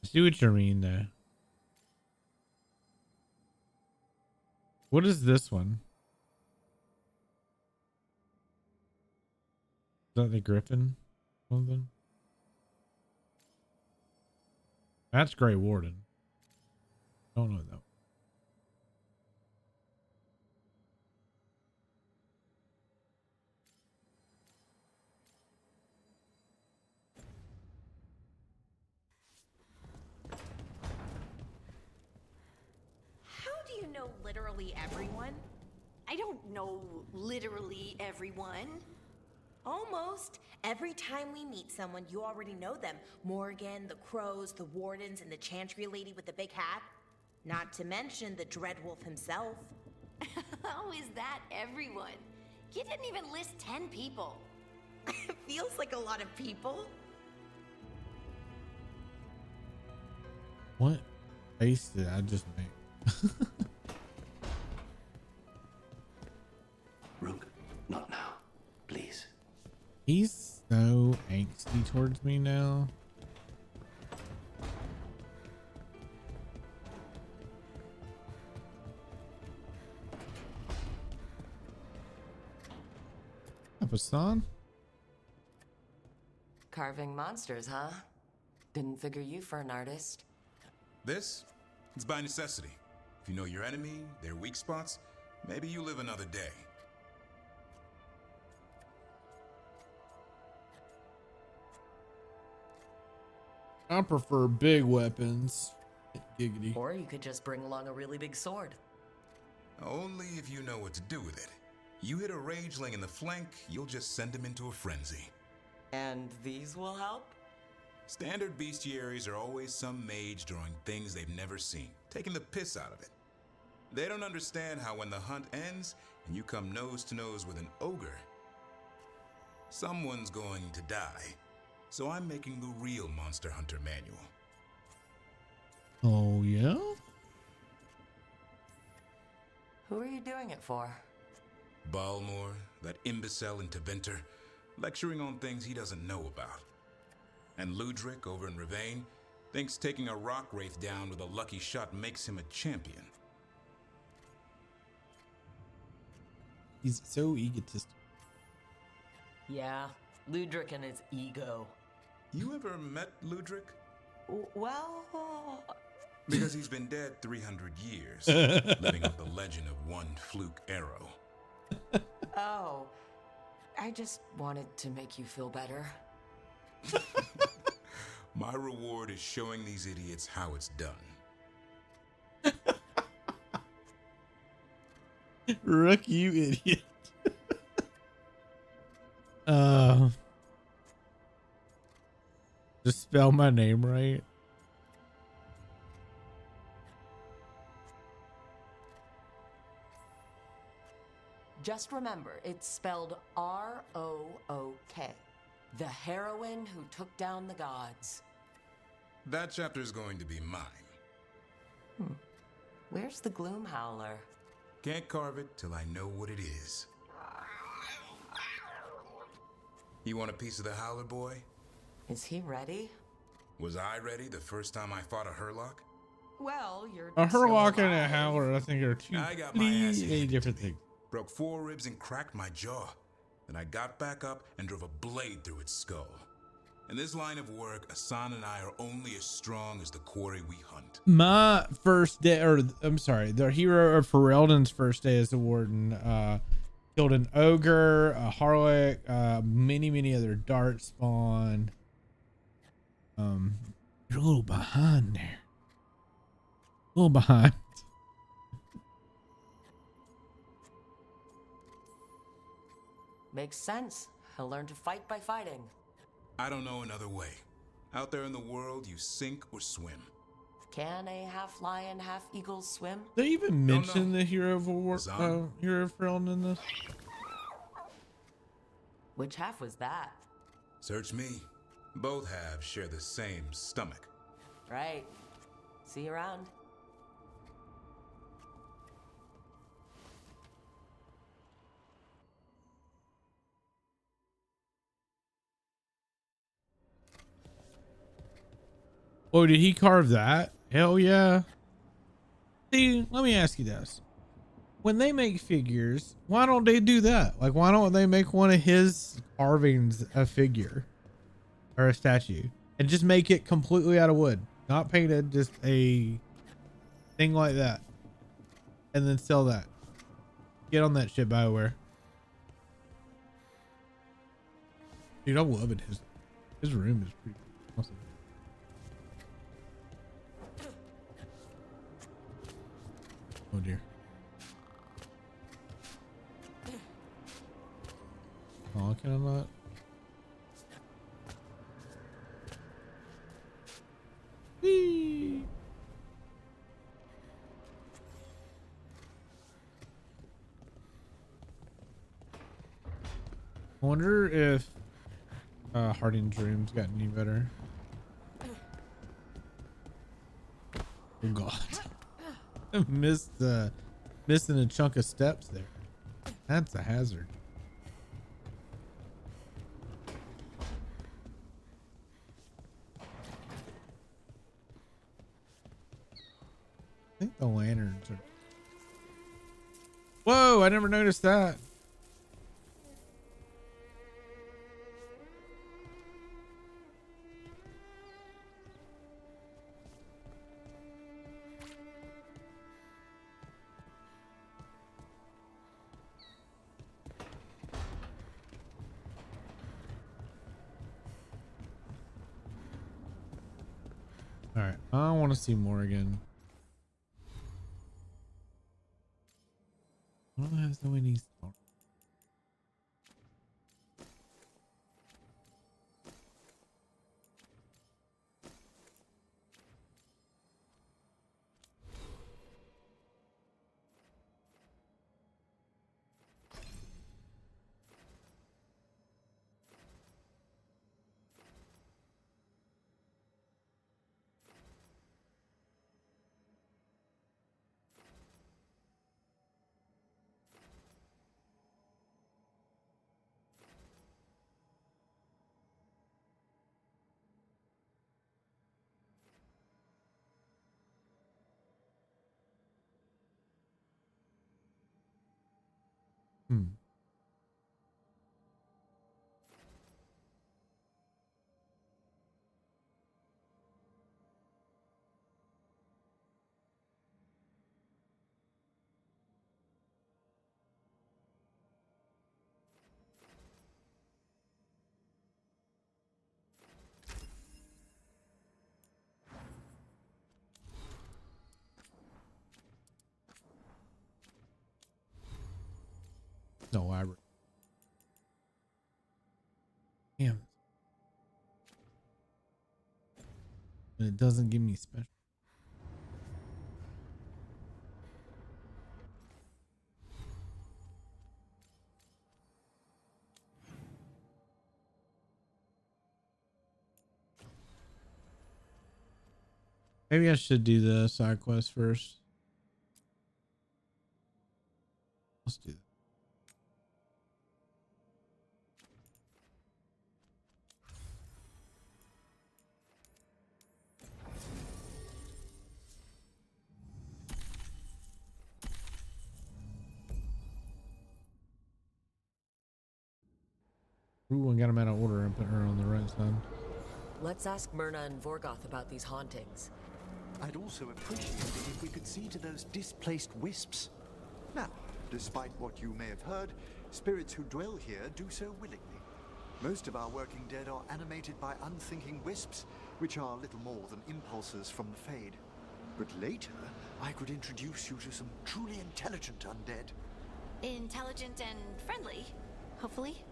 I see what you mean there. What is this one? Is that the Griffin? Something? That's Grey Warden. Don't know though. How do you know literally everyone? I don't know literally everyone. Almost. Every time we meet someone, you already know them. Morgan, the crows, the wardens, and the chantry lady with the big hat. Not to mention the Dreadwolf himself. Oh, is that everyone? You didn't even list 10 people. Feels like a lot of people. What face did I just make? Rook, not now. Please. He's so angsty towards me now. Hassan? Carving monsters, huh? Didn't figure you for an artist. This? It's by necessity. If you know your enemy, their weak spots, maybe you live another day. I prefer big weapons. Giggity. Or you could just bring along a really big sword. Only if you know what to do with it. You hit a rageling in the flank, you'll just send him into a frenzy. And these will help? Standard bestiaries are always some mage drawing things they've never seen, taking the piss out of it. They don't understand how when the hunt ends and you come nose to nose with an ogre, someone's going to die. So I'm making the real Monster Hunter manual. Oh, yeah? Who are you doing it for? Balmor, that imbecile in Teventer, lecturing on things he doesn't know about. And Ludric over in Ravane thinks taking a rock wraith down with a lucky shot makes him a champion. He's so egotistical. Yeah, Ludric and his ego. You ever met Ludric? Well... Because he's been dead 300 years, living up the legend of one fluke arrow. Oh, I just wanted to make you feel better. My reward is showing these idiots how it's done. Rook, you idiot. Just spell my name right. Just remember, it's spelled R-O-O-K. The heroine who took down the gods. That chapter's going to be mine. Where's the Gloom Howler? Can't carve it till I know what it is. You want a piece of the Howler, boy? Is he ready? Was I ready the first time I fought a Hurlock? Well, you're A Hurlock and a Howler, I think, are two I got my ass completely different things. Broke 4 ribs and cracked my jaw. Then I got back up and drove a blade through its skull. In this line of work, Asan and I are only as strong as the quarry we hunt. My first day, or I'm sorry, the hero of Ferelden's first day as a warden, killed an ogre, a harlock, many other dart spawn. You're a little behind there. A little behind. Makes sense. He'll learn to fight by fighting. I don't know another way. Out there in the world, you sink or swim. Can a half lion, half eagle swim? They even mention the hero of hero of Ferelden in this. Which half was that? Search me. Both halves share the same stomach. Right. See you around. Oh, did he carve that? Hell yeah. See, let me ask you this. When they make figures, why don't they do that? Like, why don't they make one of his carvings a figure or a statue and just make it completely out of wood, not painted, just a thing like that, and then sell that? Get on that shit, BioWare. Dude, I'm loving his room is pretty awesome. Oh dear. Oh, can I not? Whee! I wonder if Harding's room's gotten any better. Oh god. I missed missing a chunk of steps there. That's a hazard. I think the lanterns are... Whoa, I never noticed that. All right, I want to see more again. I don't have so many stars. No library. Damn. And it doesn't give me special. Maybe I should do the side quest first. Let's do that. Ooh, I got him out of order and put her on the right side. Let's ask Myrna and Vorgoth about these hauntings. I'd also appreciate it if we could see to those displaced wisps. Now, despite what you may have heard, spirits who dwell here do so willingly. Most of our working dead are animated by unthinking wisps, which are little more than impulses from the Fade. But later, I could introduce you to some truly intelligent undead. Intelligent and friendly, hopefully.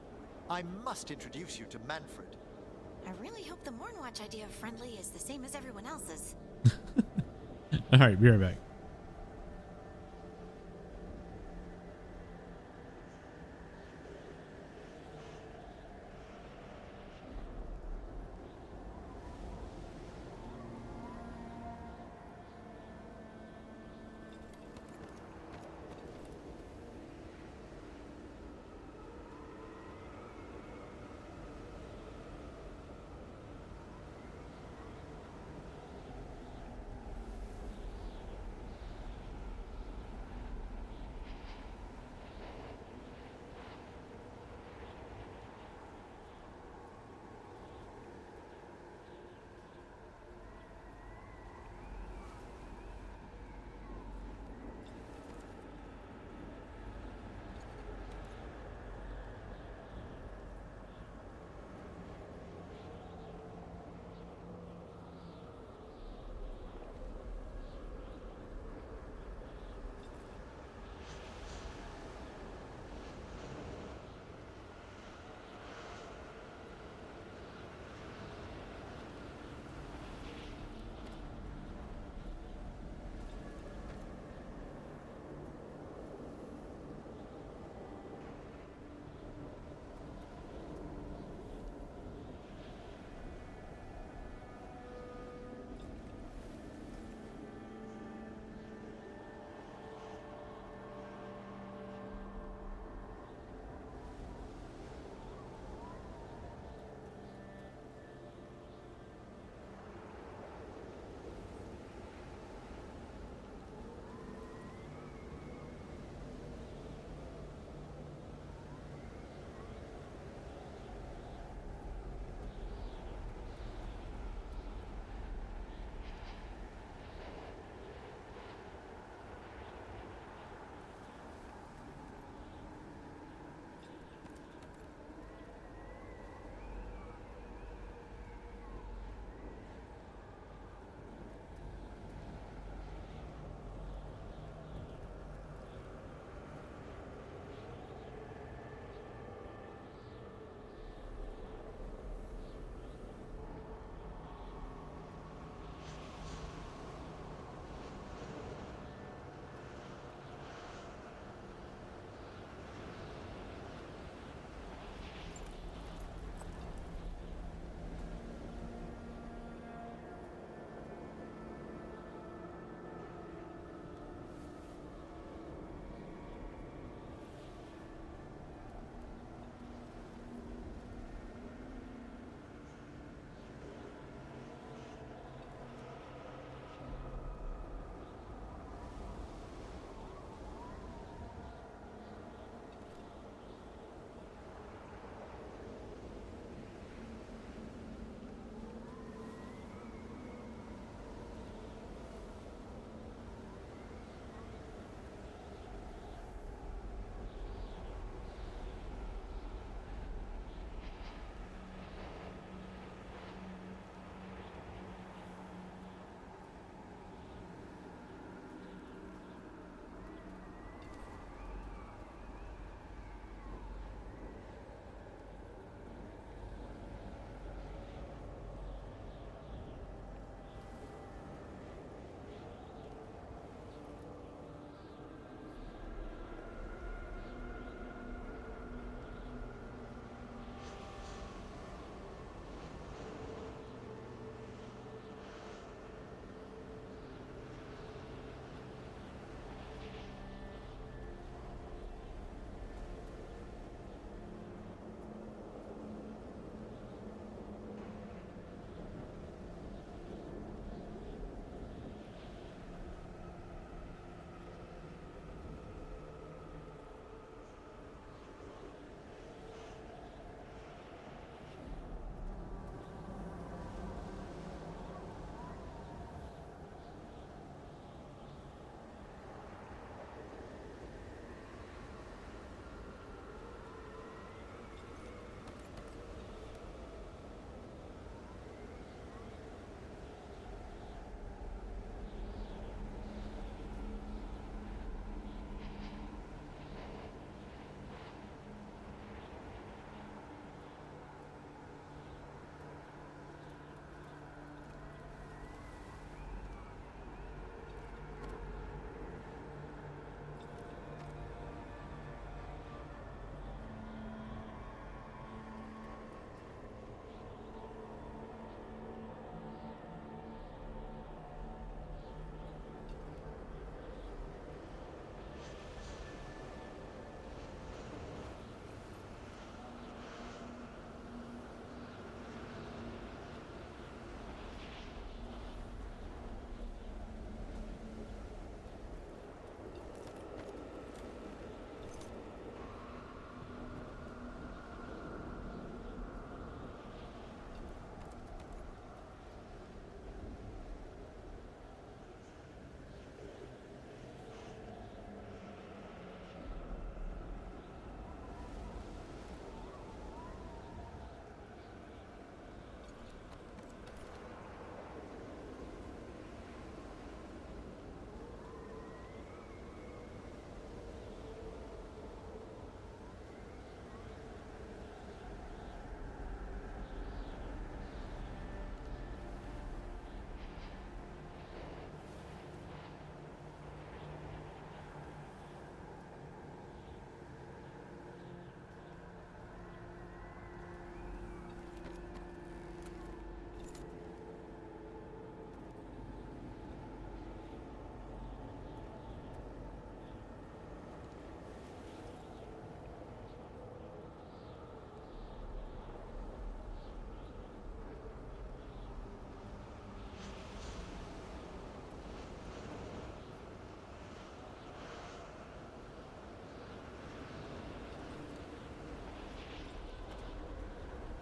I must introduce you to Manfred. I really hope the Mornwatch idea of friendly is the same as everyone else's. All right, be right back.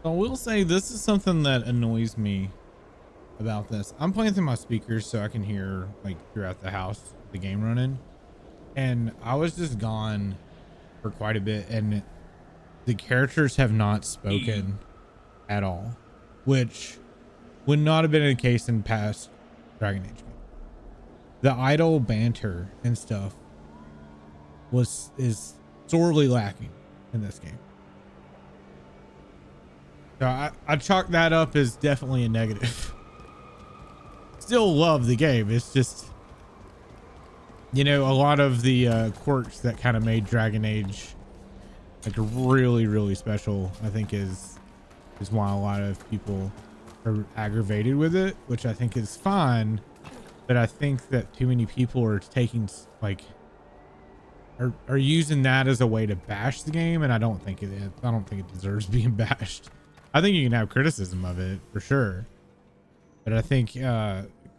I will say this is something that annoys me about this. I'm playing through my speakers so I can hear like throughout the house the game running, and I was just gone for quite a bit, and the characters have not spoken at all, which would not have been the case in past Dragon Age games. The idle banter and stuff is sorely lacking in this game. So I chalk that up as definitely a negative. Still love the game. It's just, you know, a lot of the quirks that kind of made Dragon Age like really, really special, I think is why a lot of people are aggravated with it, which I think is fine. But I think that too many people are taking like are using that as a way to bash the game, and I don't think it deserves being bashed. I think you can have criticism of it for sure, but I think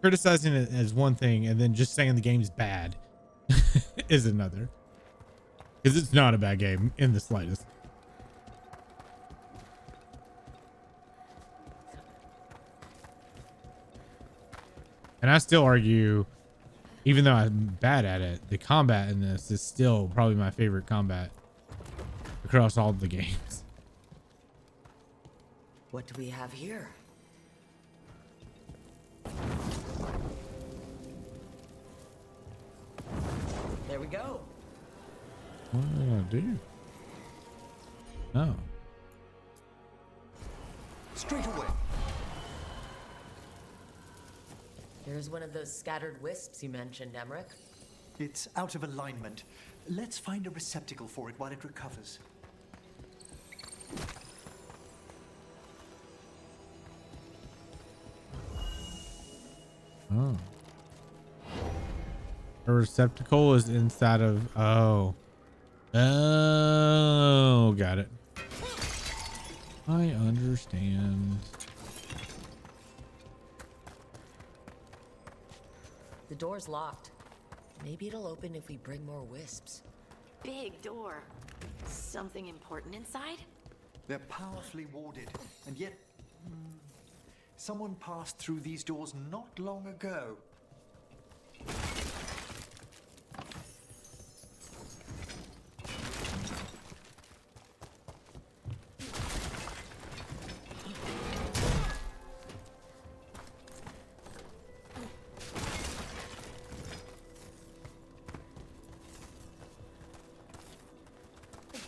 criticizing it as one thing and then just saying the game's bad is another, because it's not a bad game in the slightest. And I still argue, even though I'm bad at it, the combat in this is still probably my favorite combat across all the games. What do we have here? There we go. What am I gonna do? Oh. Straight away. There's one of those scattered wisps you mentioned, Emmerich. It's out of alignment. Let's find a receptacle for it while it recovers. Oh. A receptacle is inside of, oh, got it. I understand. The door's locked. Maybe it'll open if we bring more wisps. Big door. Something important inside? They're powerfully warded, and yet someone passed through these doors not long ago.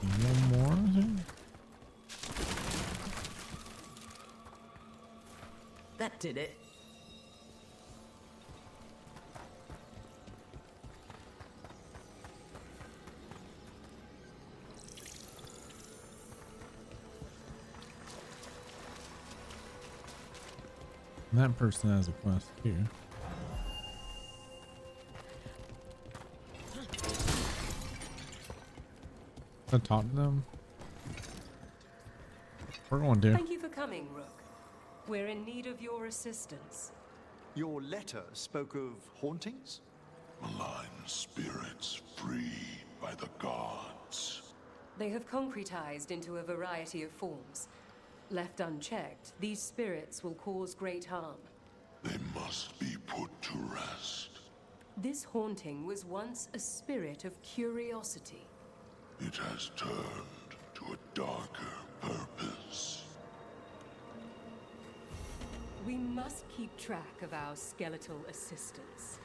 One more, I think. That did it. And that person has a quest too. I talk to them. We're going to. Thank you for coming, Rook. We're in need of your assistance. Your letter spoke of hauntings? Malign spirits freed by the gods. They have concretized into a variety of forms. Left unchecked, these spirits will cause great harm. They must be put to rest. This haunting was once a spirit of curiosity. It has turned to a darker purpose. We must keep track of our skeletal assistants.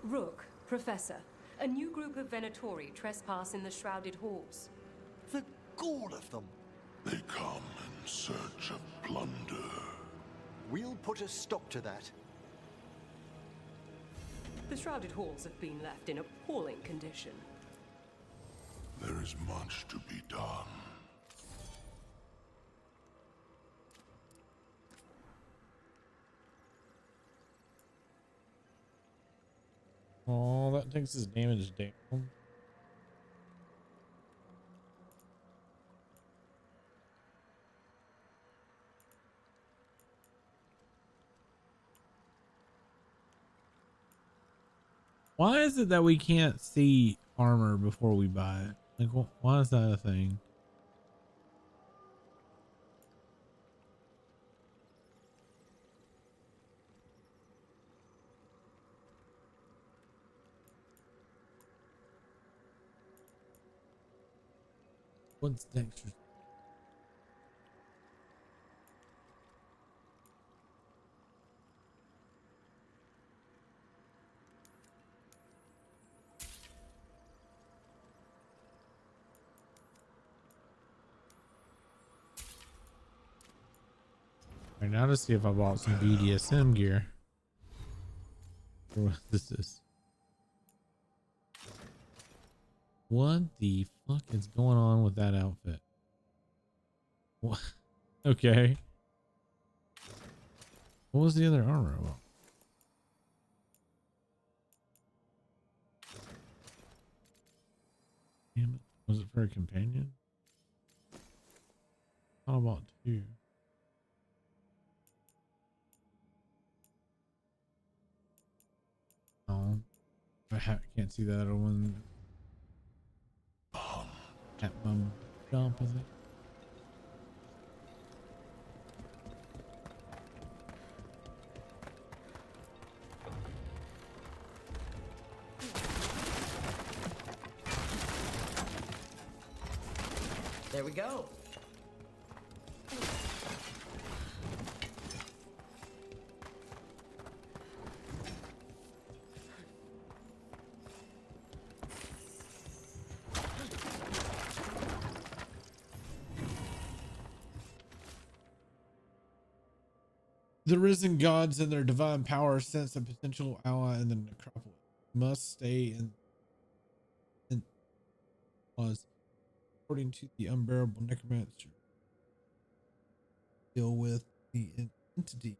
Rook, Professor, a new group of Venatori trespass in the Shrouded Halls. The gall of them! They come in search of plunder. We'll put a stop to that. The Shrouded Halls have been left in appalling condition. There is much to be done. Oh, that takes his damage down. Why is it that we can't see armor before we buy it? Like, why is that a thing? What's next? Right now to see if I bought some BDSM gear. Or what this is. What the fuck is going on with that outfit? What? Okay. What was the other armor about? Damn it. Was it for a companion? How about two? Oh, can't see that other one. At jump, is it? There we go. The risen gods and their divine power sense a potential ally in the necropolis. Must stay in was according to the unbearable necromancer. Deal with the entity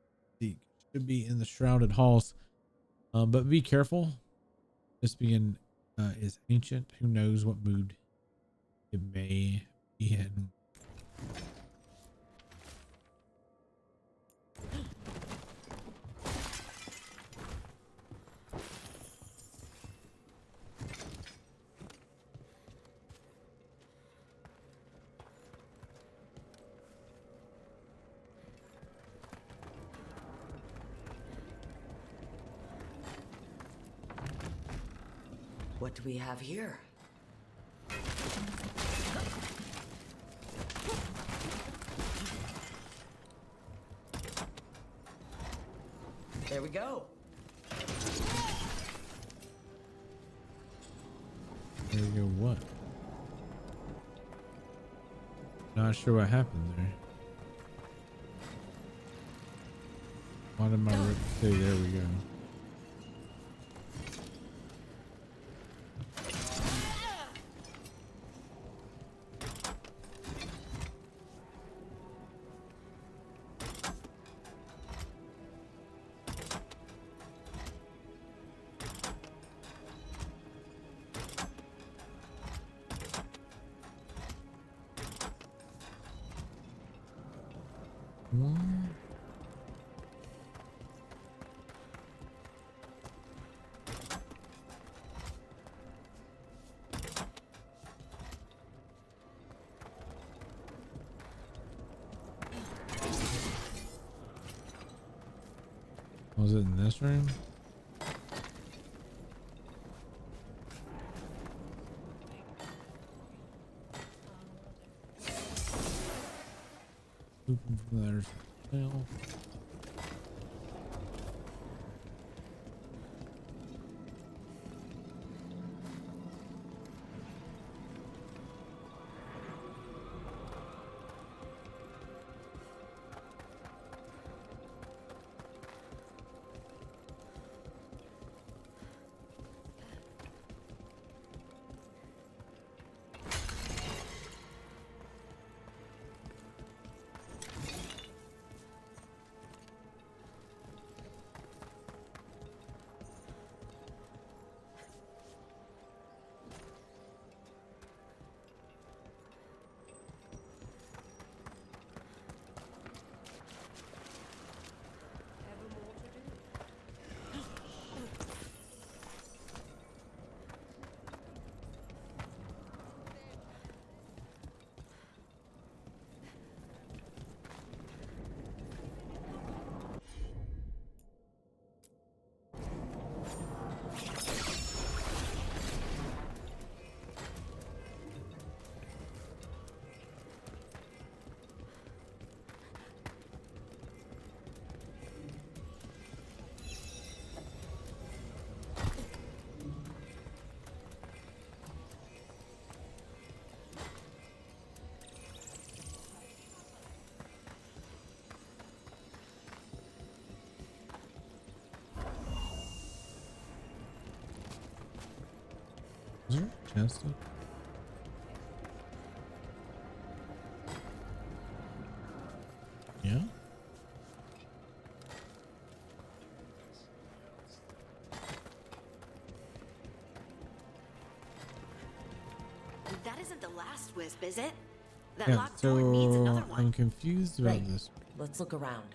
should be in the shrouded halls. But be careful. This being is ancient. Who knows what mood it may be in. What do we have here? There we go. There we go. What? Not sure what happened there. Why did my rip say there we go? Was it in this room? Open from there. Well. chest up. Yeah. That isn't the last wisp, is it? That Yeah, locked so door needs another one. I'm confused about Right. this. Let's look around.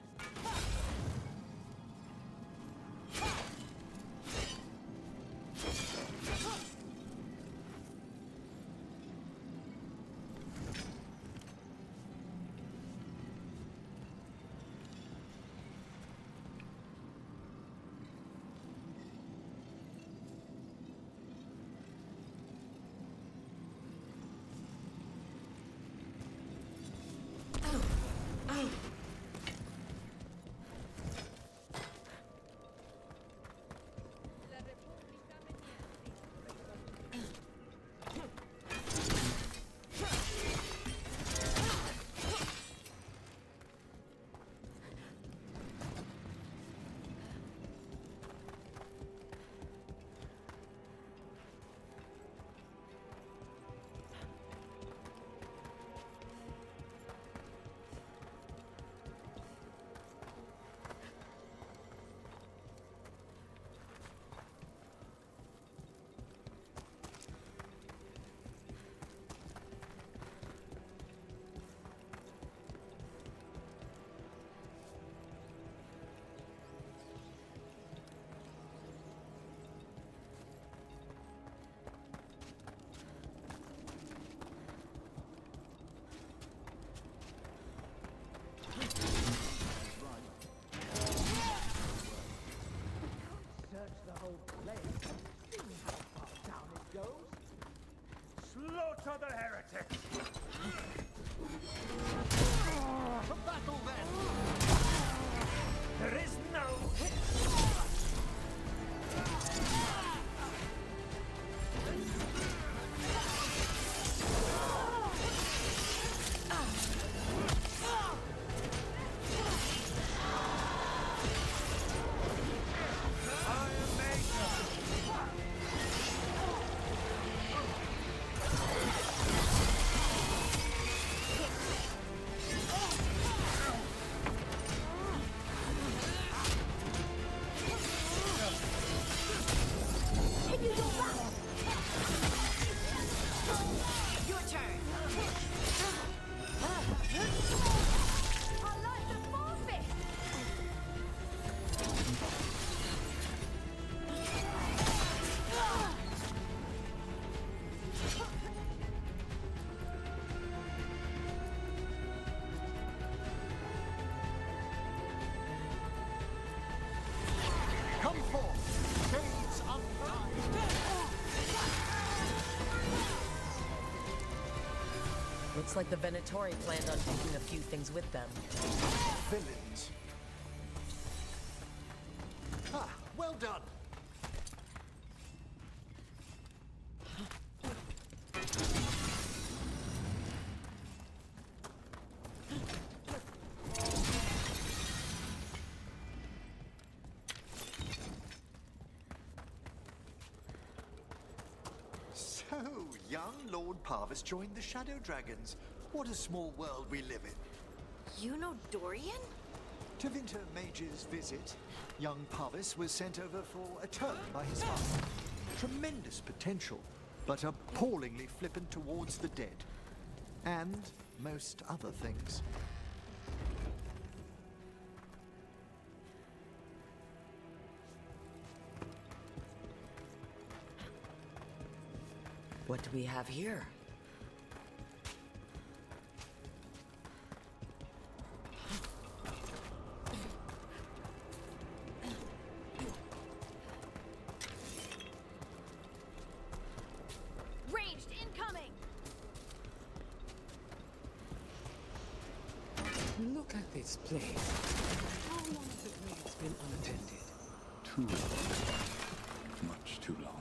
Slaughter the heretics! To battle then! There is no... Come forth, shades untied! Looks like the Venatori planned on taking a few things with them. Villains. Ah, well done. So, young Lord Parvis joined the Shadow Dragons. What a small world we live in. You know Dorian? To Winter Mage's visit, young Parvis was sent over for a term by his father. Tremendous potential, but appallingly flippant towards the dead. And most other things. What do we have here? Ranged incoming! Look at this place. How long has the place been unattended? Too long. Much too long.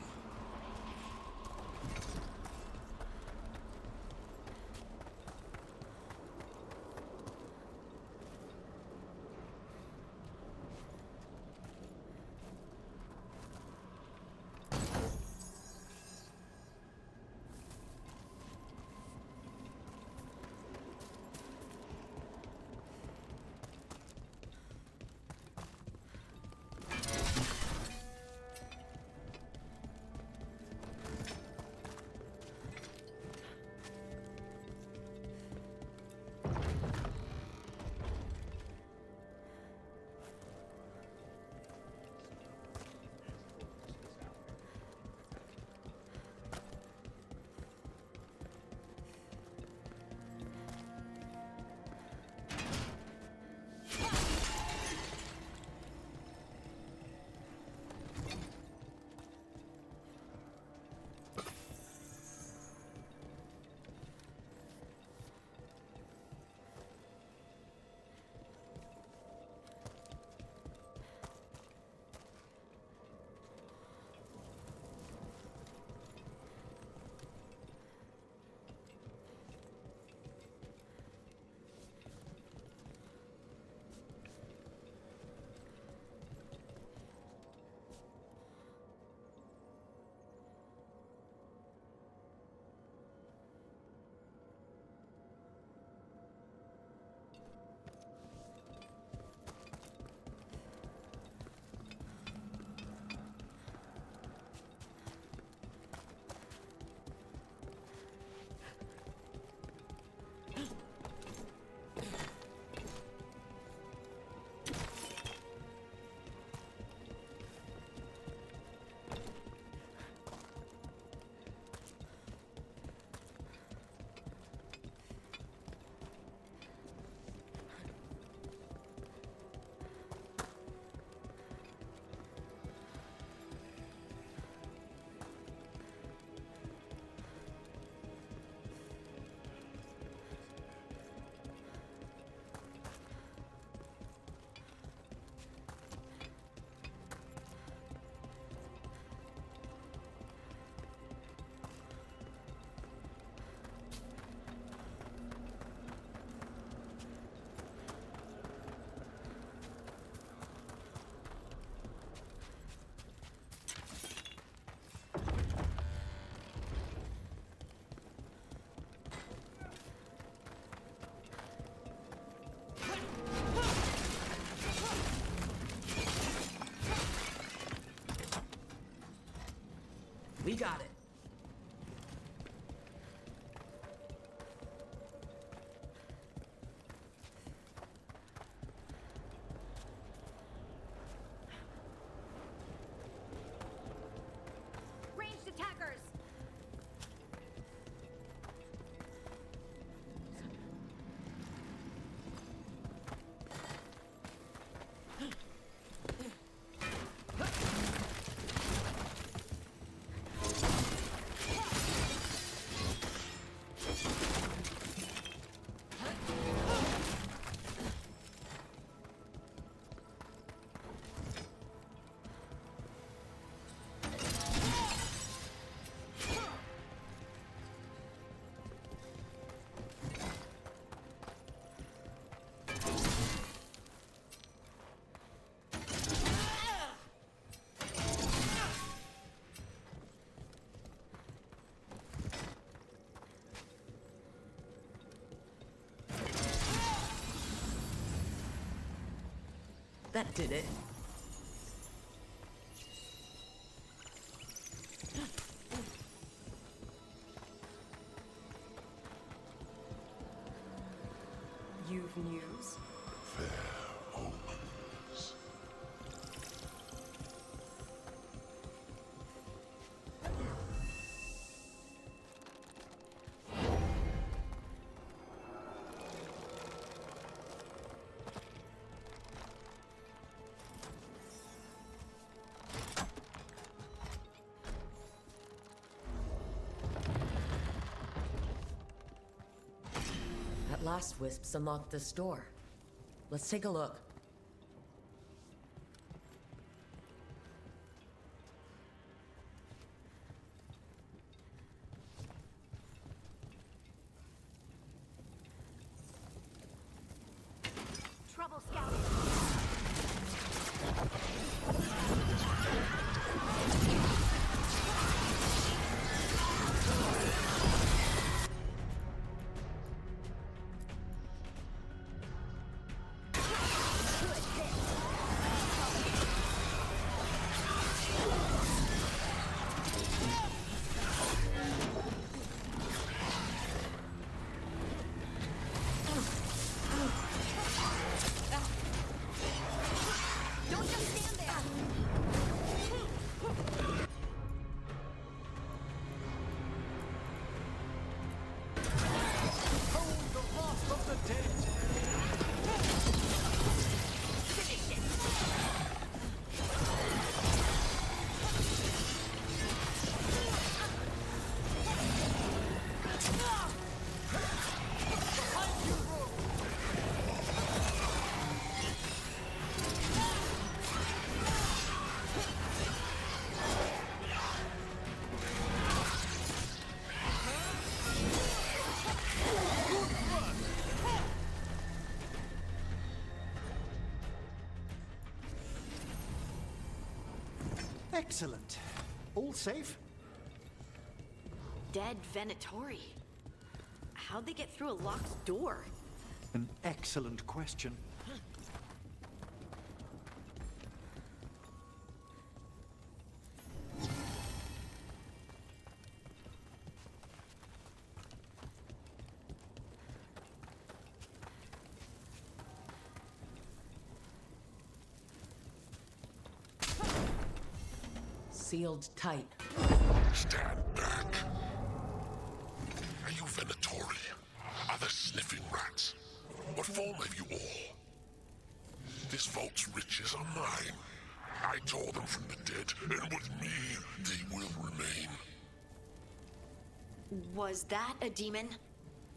We got it. Ranged attackers! That did it. You've news? Fair omens. That last wisps unlocked this door. Let's take a look. Trouble scouting! Don't just stand there! Hold the wrath of the dead! Finish it! Excellent. All safe? Dead Venatori. How'd they get through a locked door? An excellent question. Sealed tight. Stand back. Are you Venatori? Are there sniffing rats? What form have you all? This vault's riches are mine. I tore them from the dead, and with me, they will remain. Was that a demon?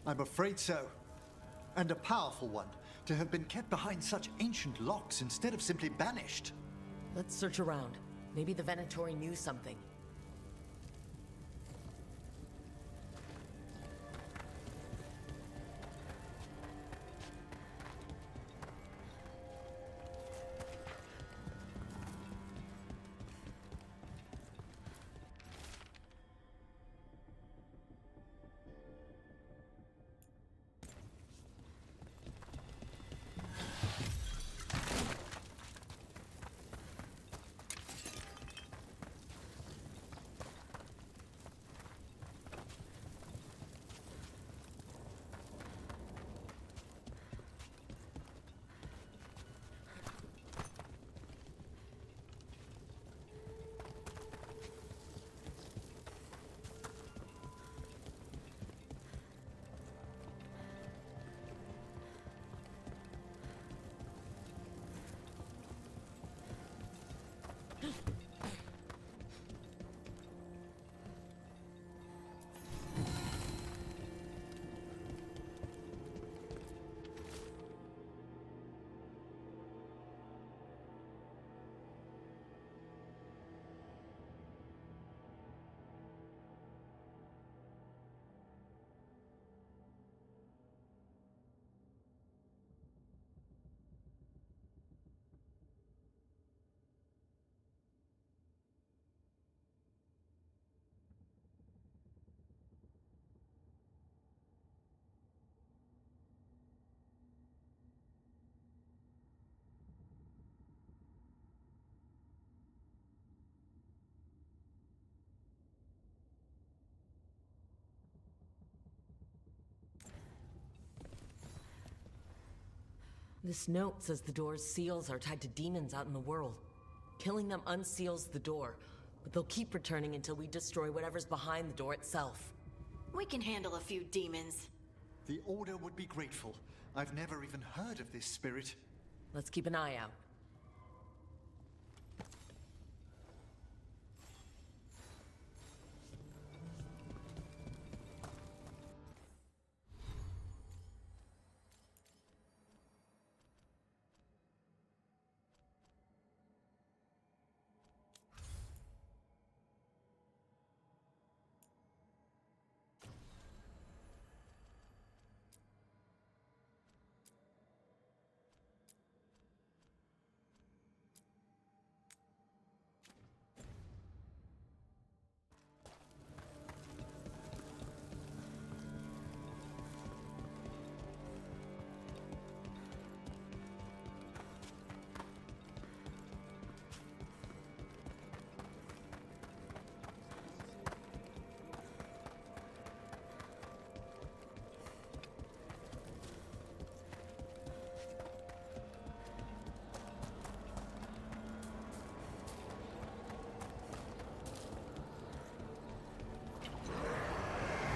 I'm afraid so. And a powerful one, to have been kept behind such ancient locks instead of simply banished. Let's search around. Maybe the Venatori knew something. This note says the door's seals are tied to demons out in the world. Killing them unseals the door, but they'll keep returning until we destroy whatever's behind the door itself. We can handle a few demons. The Order would be grateful. I've never even heard of this spirit. Let's keep an eye out.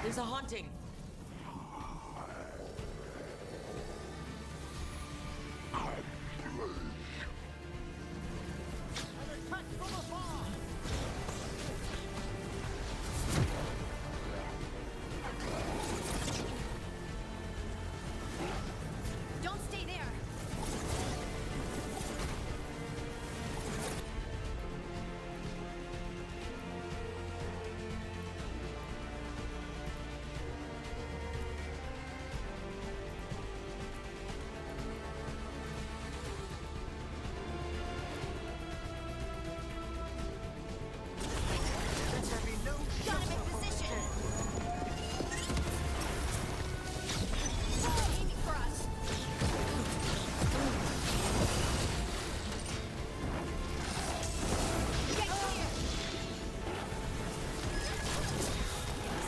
There's a haunting. Don't stay there. Got him in position. Aiming for us. Get clear.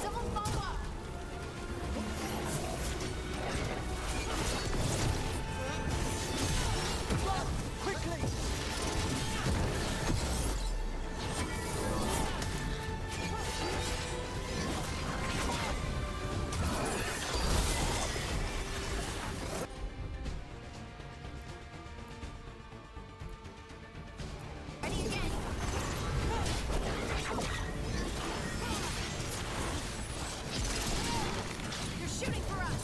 Someone follow up. Run! Quickly! Ready again. You're shooting for us.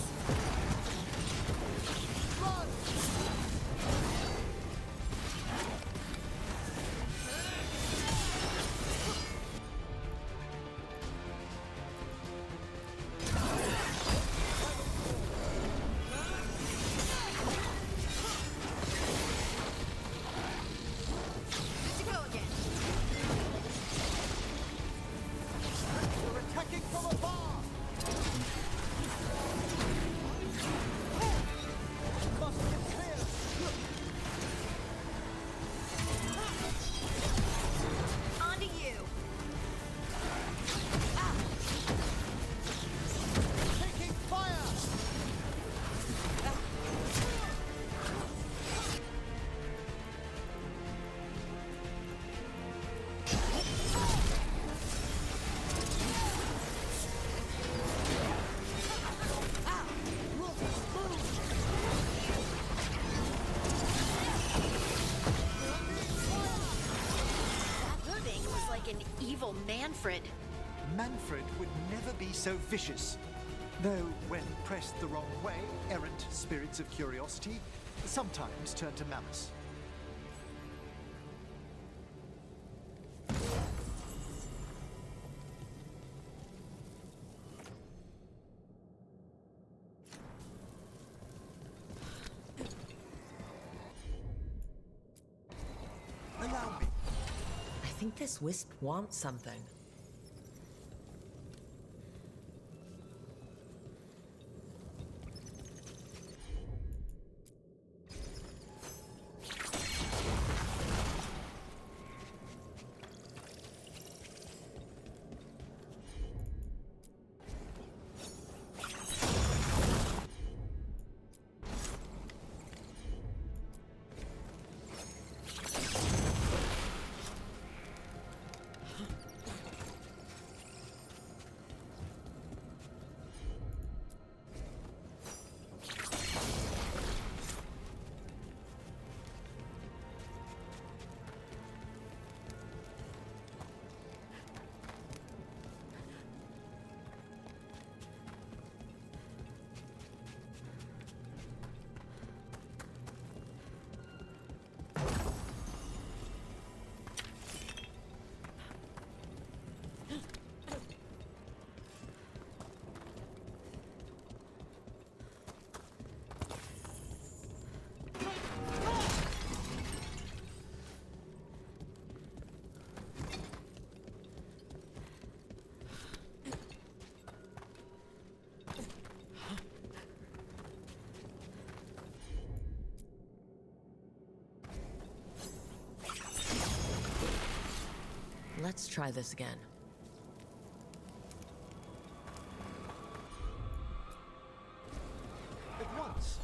Run. Good to go again. You're attacking from afar! Must be clear! On to you. Taking fire! That thing was like an evil Manfred. Manfred would never be so vicious. Though, when pressed the wrong way, errant spirits of curiosity sometimes turn to malice. Allow me. I think this wisp wants something. Let's try this again. At once.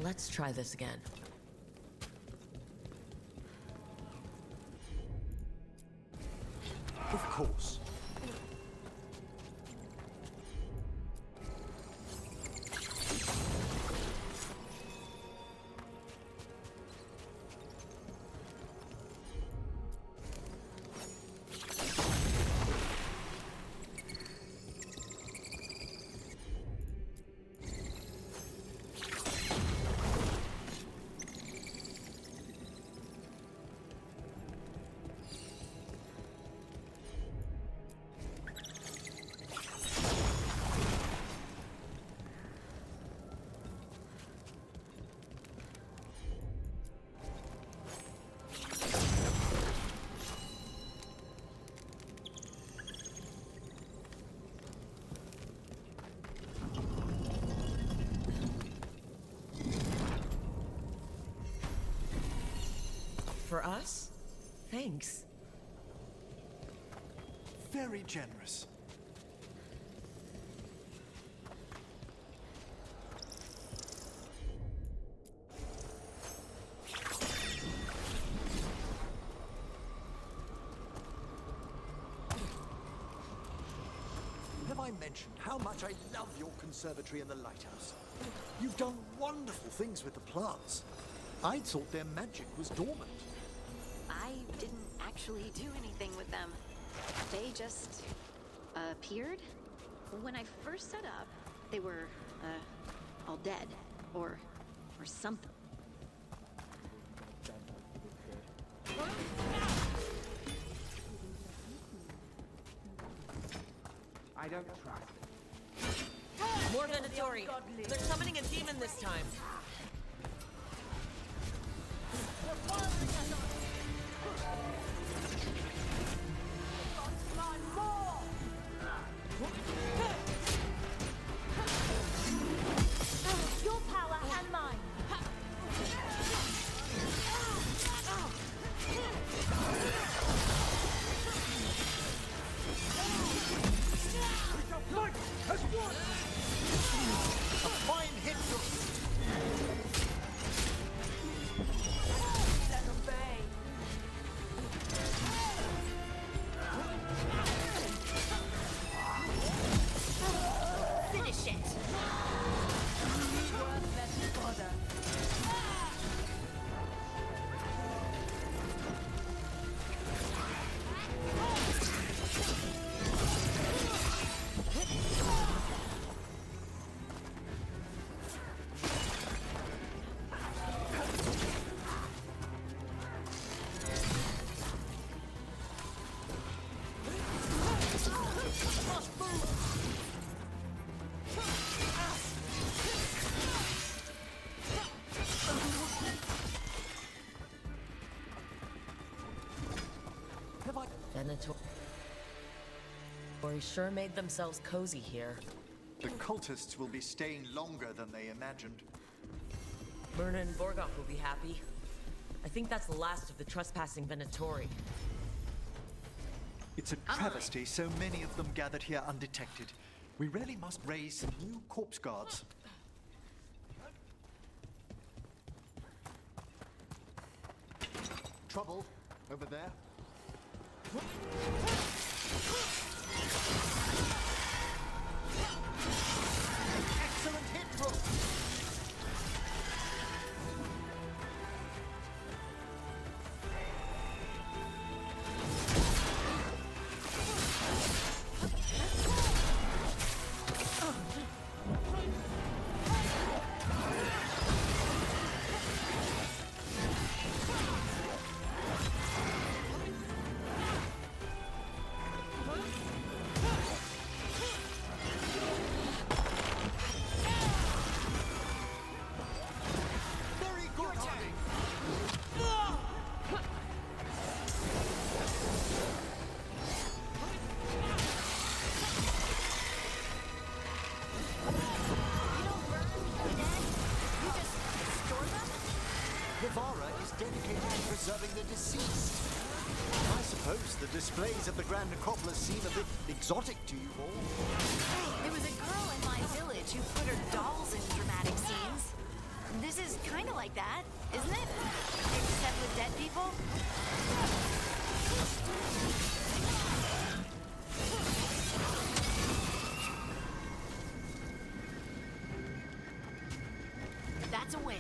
Let's try this again. Of course. For us? Thanks. Very generous. Have I mentioned how much I love your conservatory and the lighthouse? You've done wonderful things with the plants. I thought their magic was dormant. I didn't actually do anything with them. They just appeared. When I first set up, they were all dead or something. I don't trust. More Venatori. They're summoning a demon this time. Your power and mine. As one! A fine hit Finish it. Venatori sure made themselves cozy here. The cultists will be staying longer than they imagined. Myrna and Vorgoth will be happy. I think that's the last of the trespassing Venatori. It's a travesty so many of them gathered here undetected. We really must raise some new corpse guards. Trouble over there. Excellent hit! Dedicated to preserving the deceased. I suppose the displays of the Grand Necropolis seem a bit exotic to you all. There was a girl in my village who put her dolls in dramatic scenes. This is kind of like that, isn't it? Except with dead people. That's a win.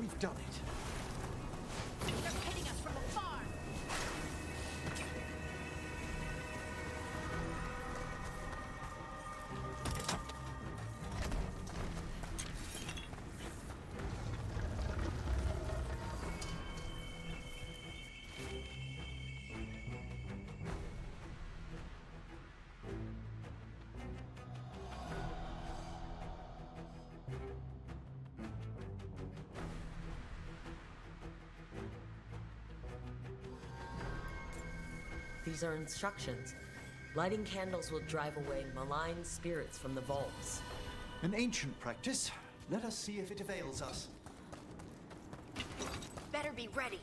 We've done it. They're hitting us from afar. These are instructions. Lighting candles will drive away malign spirits from the vaults. An ancient practice. Let us see if it avails us. Better be ready.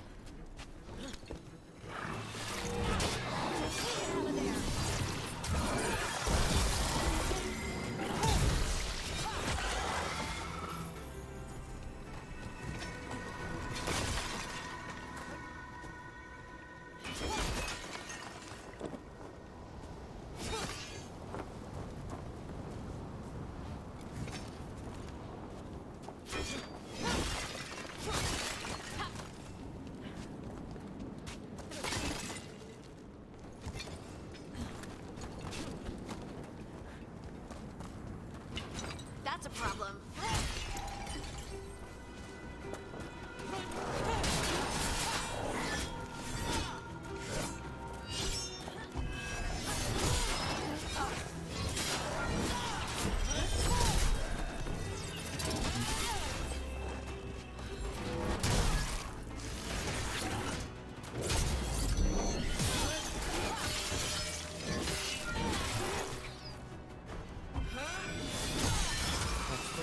That's a problem.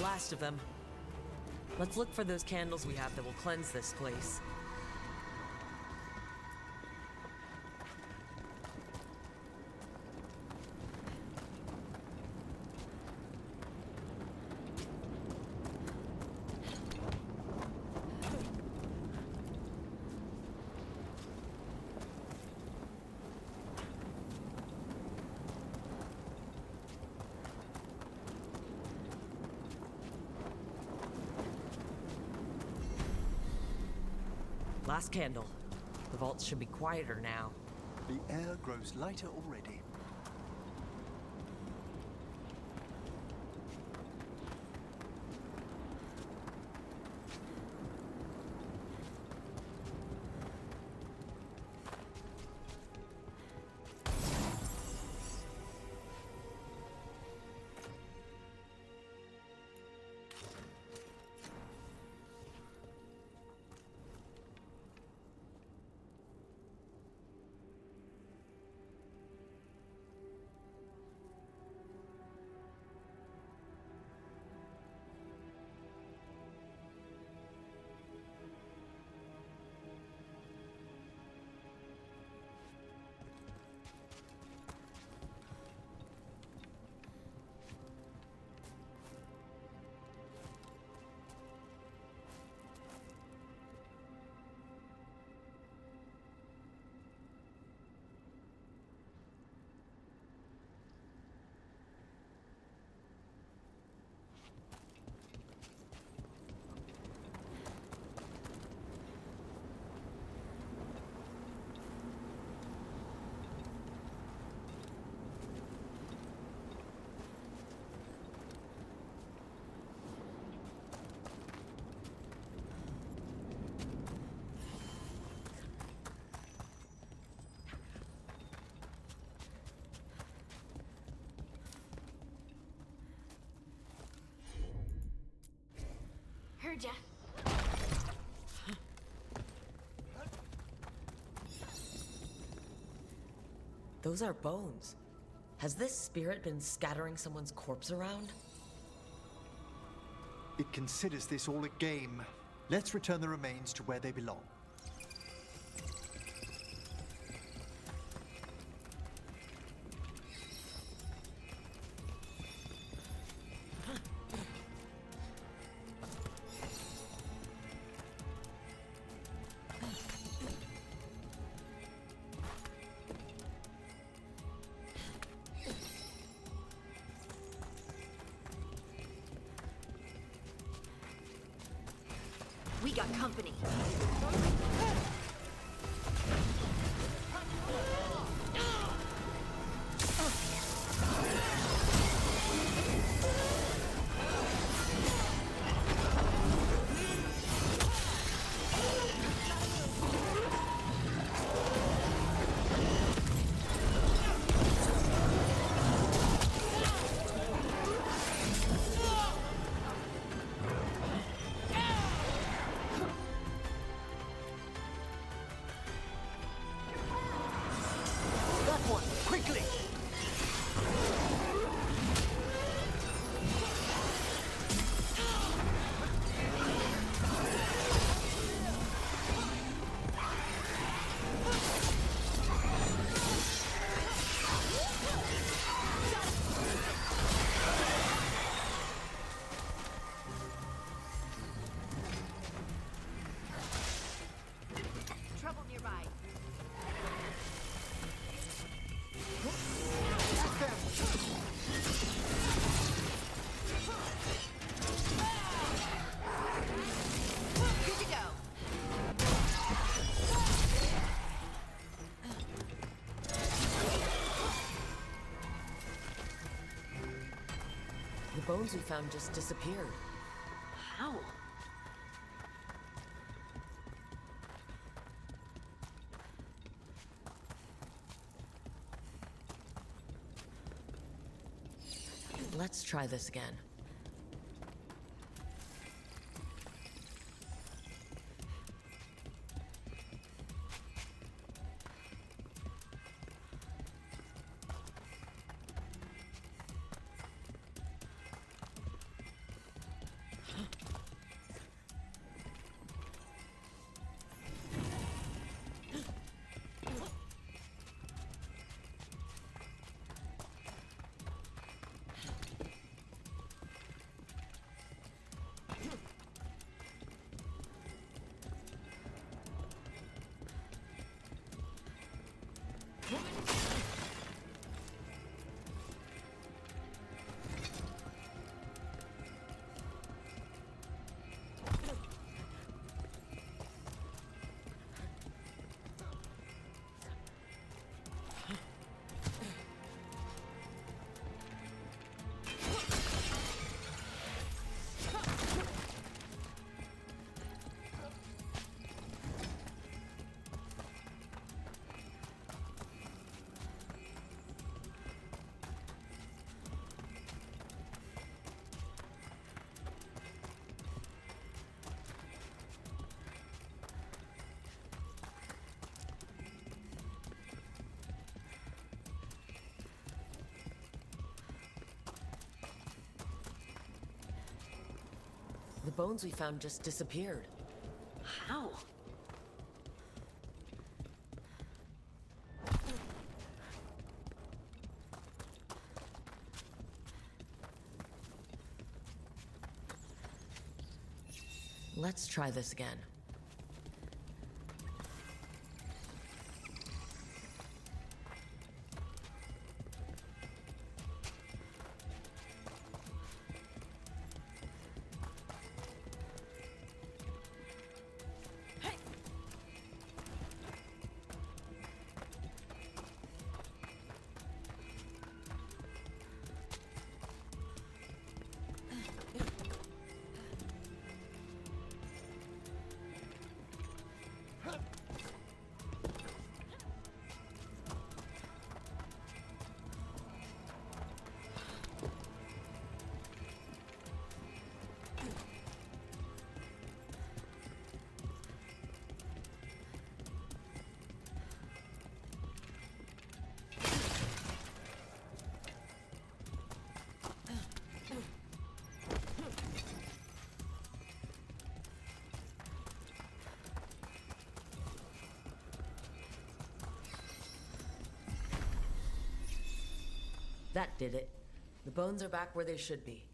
Last of them. Let's look for those candles we have that will cleanse this place. Last candle. The vaults should be quieter now. The air grows lighter already. Heard ya. Those are bones. Has this spirit been scattering someone's corpse around? It considers this all a game. Let's return the remains to where they belong. We got company. Trouble nearby. Good to go. The bones we found just disappeared. How? Let's try this again. The bones we found just disappeared. How? Let's try this again. That did it. The bones are back where they should be.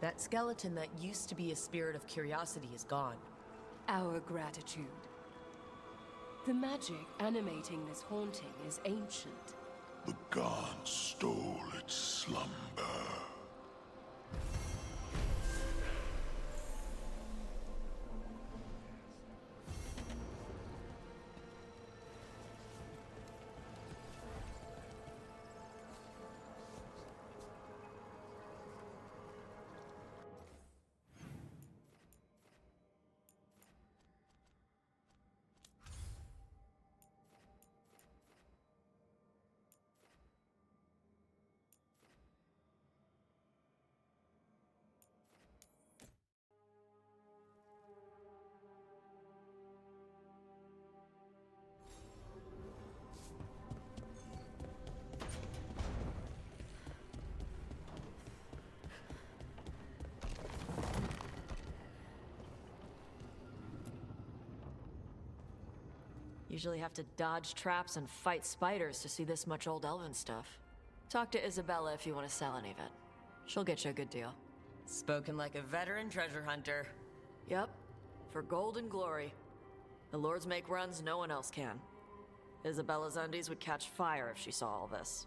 That skeleton that used to be a spirit of curiosity is gone. Our gratitude. The magic animating this haunting is ancient. The gods stole its slumber. Usually have to dodge traps and fight spiders to see this much old elven stuff. Talk to Isabella if you want to sell any of it. She'll get you a good deal. Spoken like a veteran treasure hunter. Yep, for gold and glory. The Lords make runs no one else can. Isabella's undies would catch fire if she saw all this.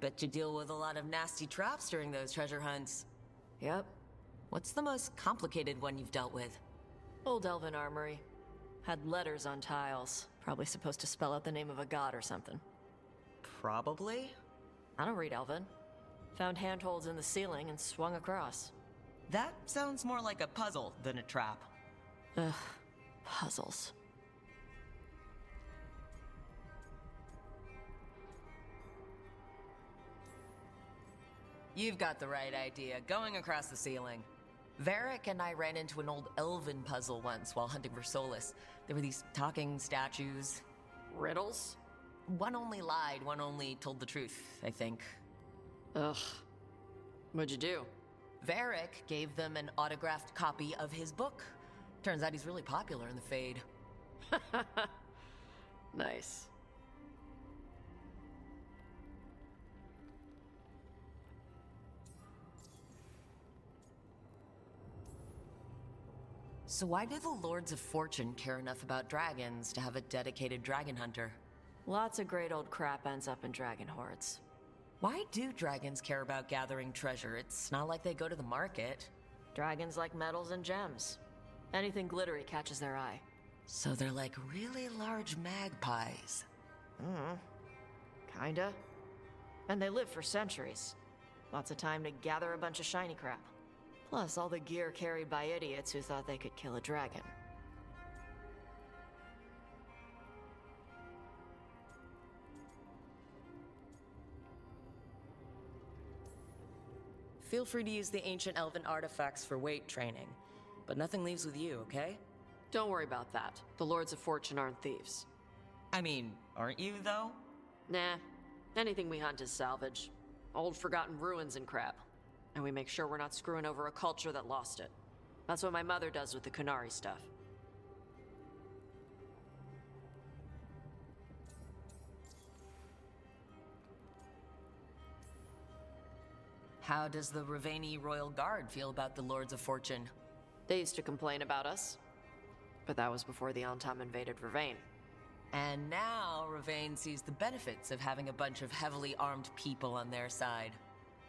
Bet you deal with a lot of nasty traps during those treasure hunts. Yep. What's the most complicated one you've dealt with? Old Elven armory. Had letters on tiles. Probably supposed to spell out the name of a god or something. Probably? I don't read Elven. Found handholds in the ceiling and swung across. That sounds more like a puzzle than a trap. Ugh, puzzles. You've got the right idea, going across the ceiling. Varric and I ran into an old elven puzzle once while hunting for Solus. There were these talking statues. Riddles? One only lied, one only told the truth, I think. Ugh. What'd you do? Varric gave them an autographed copy of his book. Turns out he's really popular in the Fade. Nice. So why do the Lords of Fortune care enough about dragons to have a dedicated dragon hunter? Lots of great old crap ends up in dragon hordes. Why do dragons care about gathering treasure? It's not like they go to the market. Dragons like metals and gems. Anything glittery catches their eye. So they're like really large magpies. Kinda. And they live for centuries. Lots of time to gather a bunch of shiny crap. Plus all the gear carried by idiots who thought they could kill a dragon. Feel free to use the ancient elven artifacts for weight training, but nothing leaves with you, okay? Don't worry about that. The Lords of Fortune aren't thieves. I mean, aren't you, though? Nah. Anything we hunt is salvage. Old forgotten ruins and crap. And we make sure we're not screwing over a culture that lost it. That's what my mother does with the Kunari stuff. How does the Raveni Royal Guard feel about the Lords of Fortune? They used to complain about us. But that was before the Antam invaded Ravane. And now Ravane sees the benefits of having a bunch of heavily armed people on their side.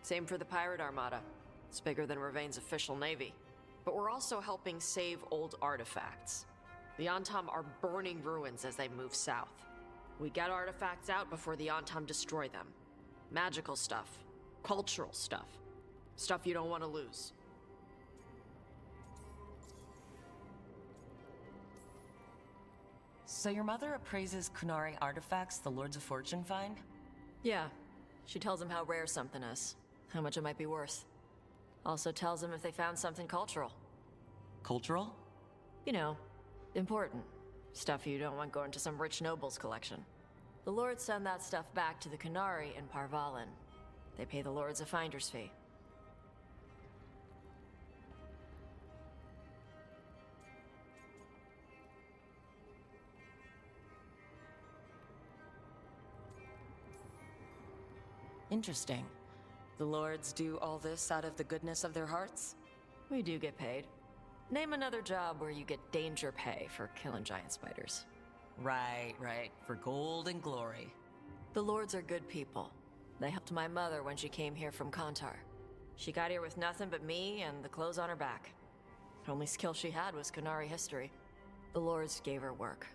Same for the Pirate Armada. It's bigger than Ravane's official navy. But we're also helping save old artifacts. The Antam are burning ruins as they move south. We get artifacts out before the Antam destroy them. Magical stuff. Cultural stuff. Stuff you don't want to lose. So your mother appraises Kunari artifacts the Lords of Fortune find? Yeah. She tells them how rare something is. How much it might be worth. Also tells them if they found something cultural. Cultural? You know, important. Stuff you don't want going to some rich noble's collection. The Lords send that stuff back to the Kunari in Parvalin. They pay the Lords a finder's fee. Interesting. The Lords do all this out of the goodness of their hearts? We do get paid. Name another job where you get danger pay for killing giant spiders. Right. For gold and glory. The Lords are good people. They helped my mother when she came here from Kantar. She got here with nothing but me and the clothes on her back. The only skill she had was Kunari history. The Lords gave her work.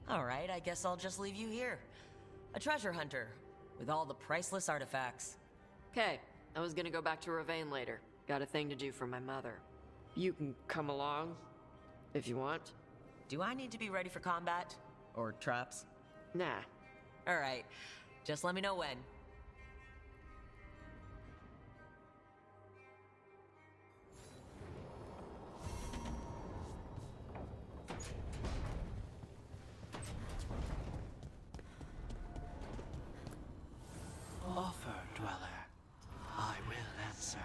All right, I guess I'll just leave you here. A treasure hunter, with all the priceless artifacts. Okay, I was gonna go back to Ravane later. Got a thing to do for my mother. You can come along, if you want. Do I need to be ready for combat? Or traps? Nah. All right, just let me know when. Offer, dweller. I will answer.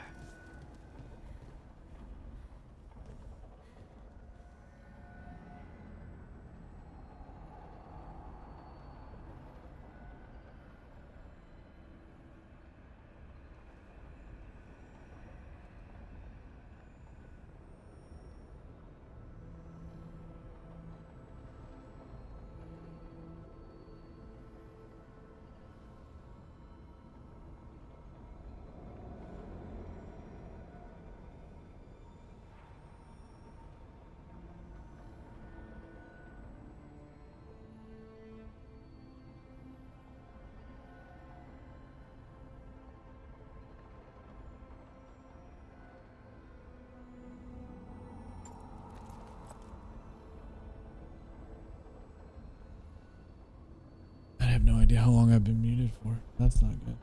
no idea how long I've been muted for. That's not good.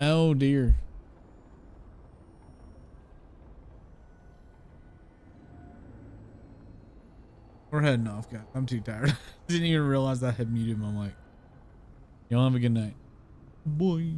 Oh dear. We're heading off, guys. I'm too tired. Didn't even realize I had muted my mic. Y'all have a good night. Boy.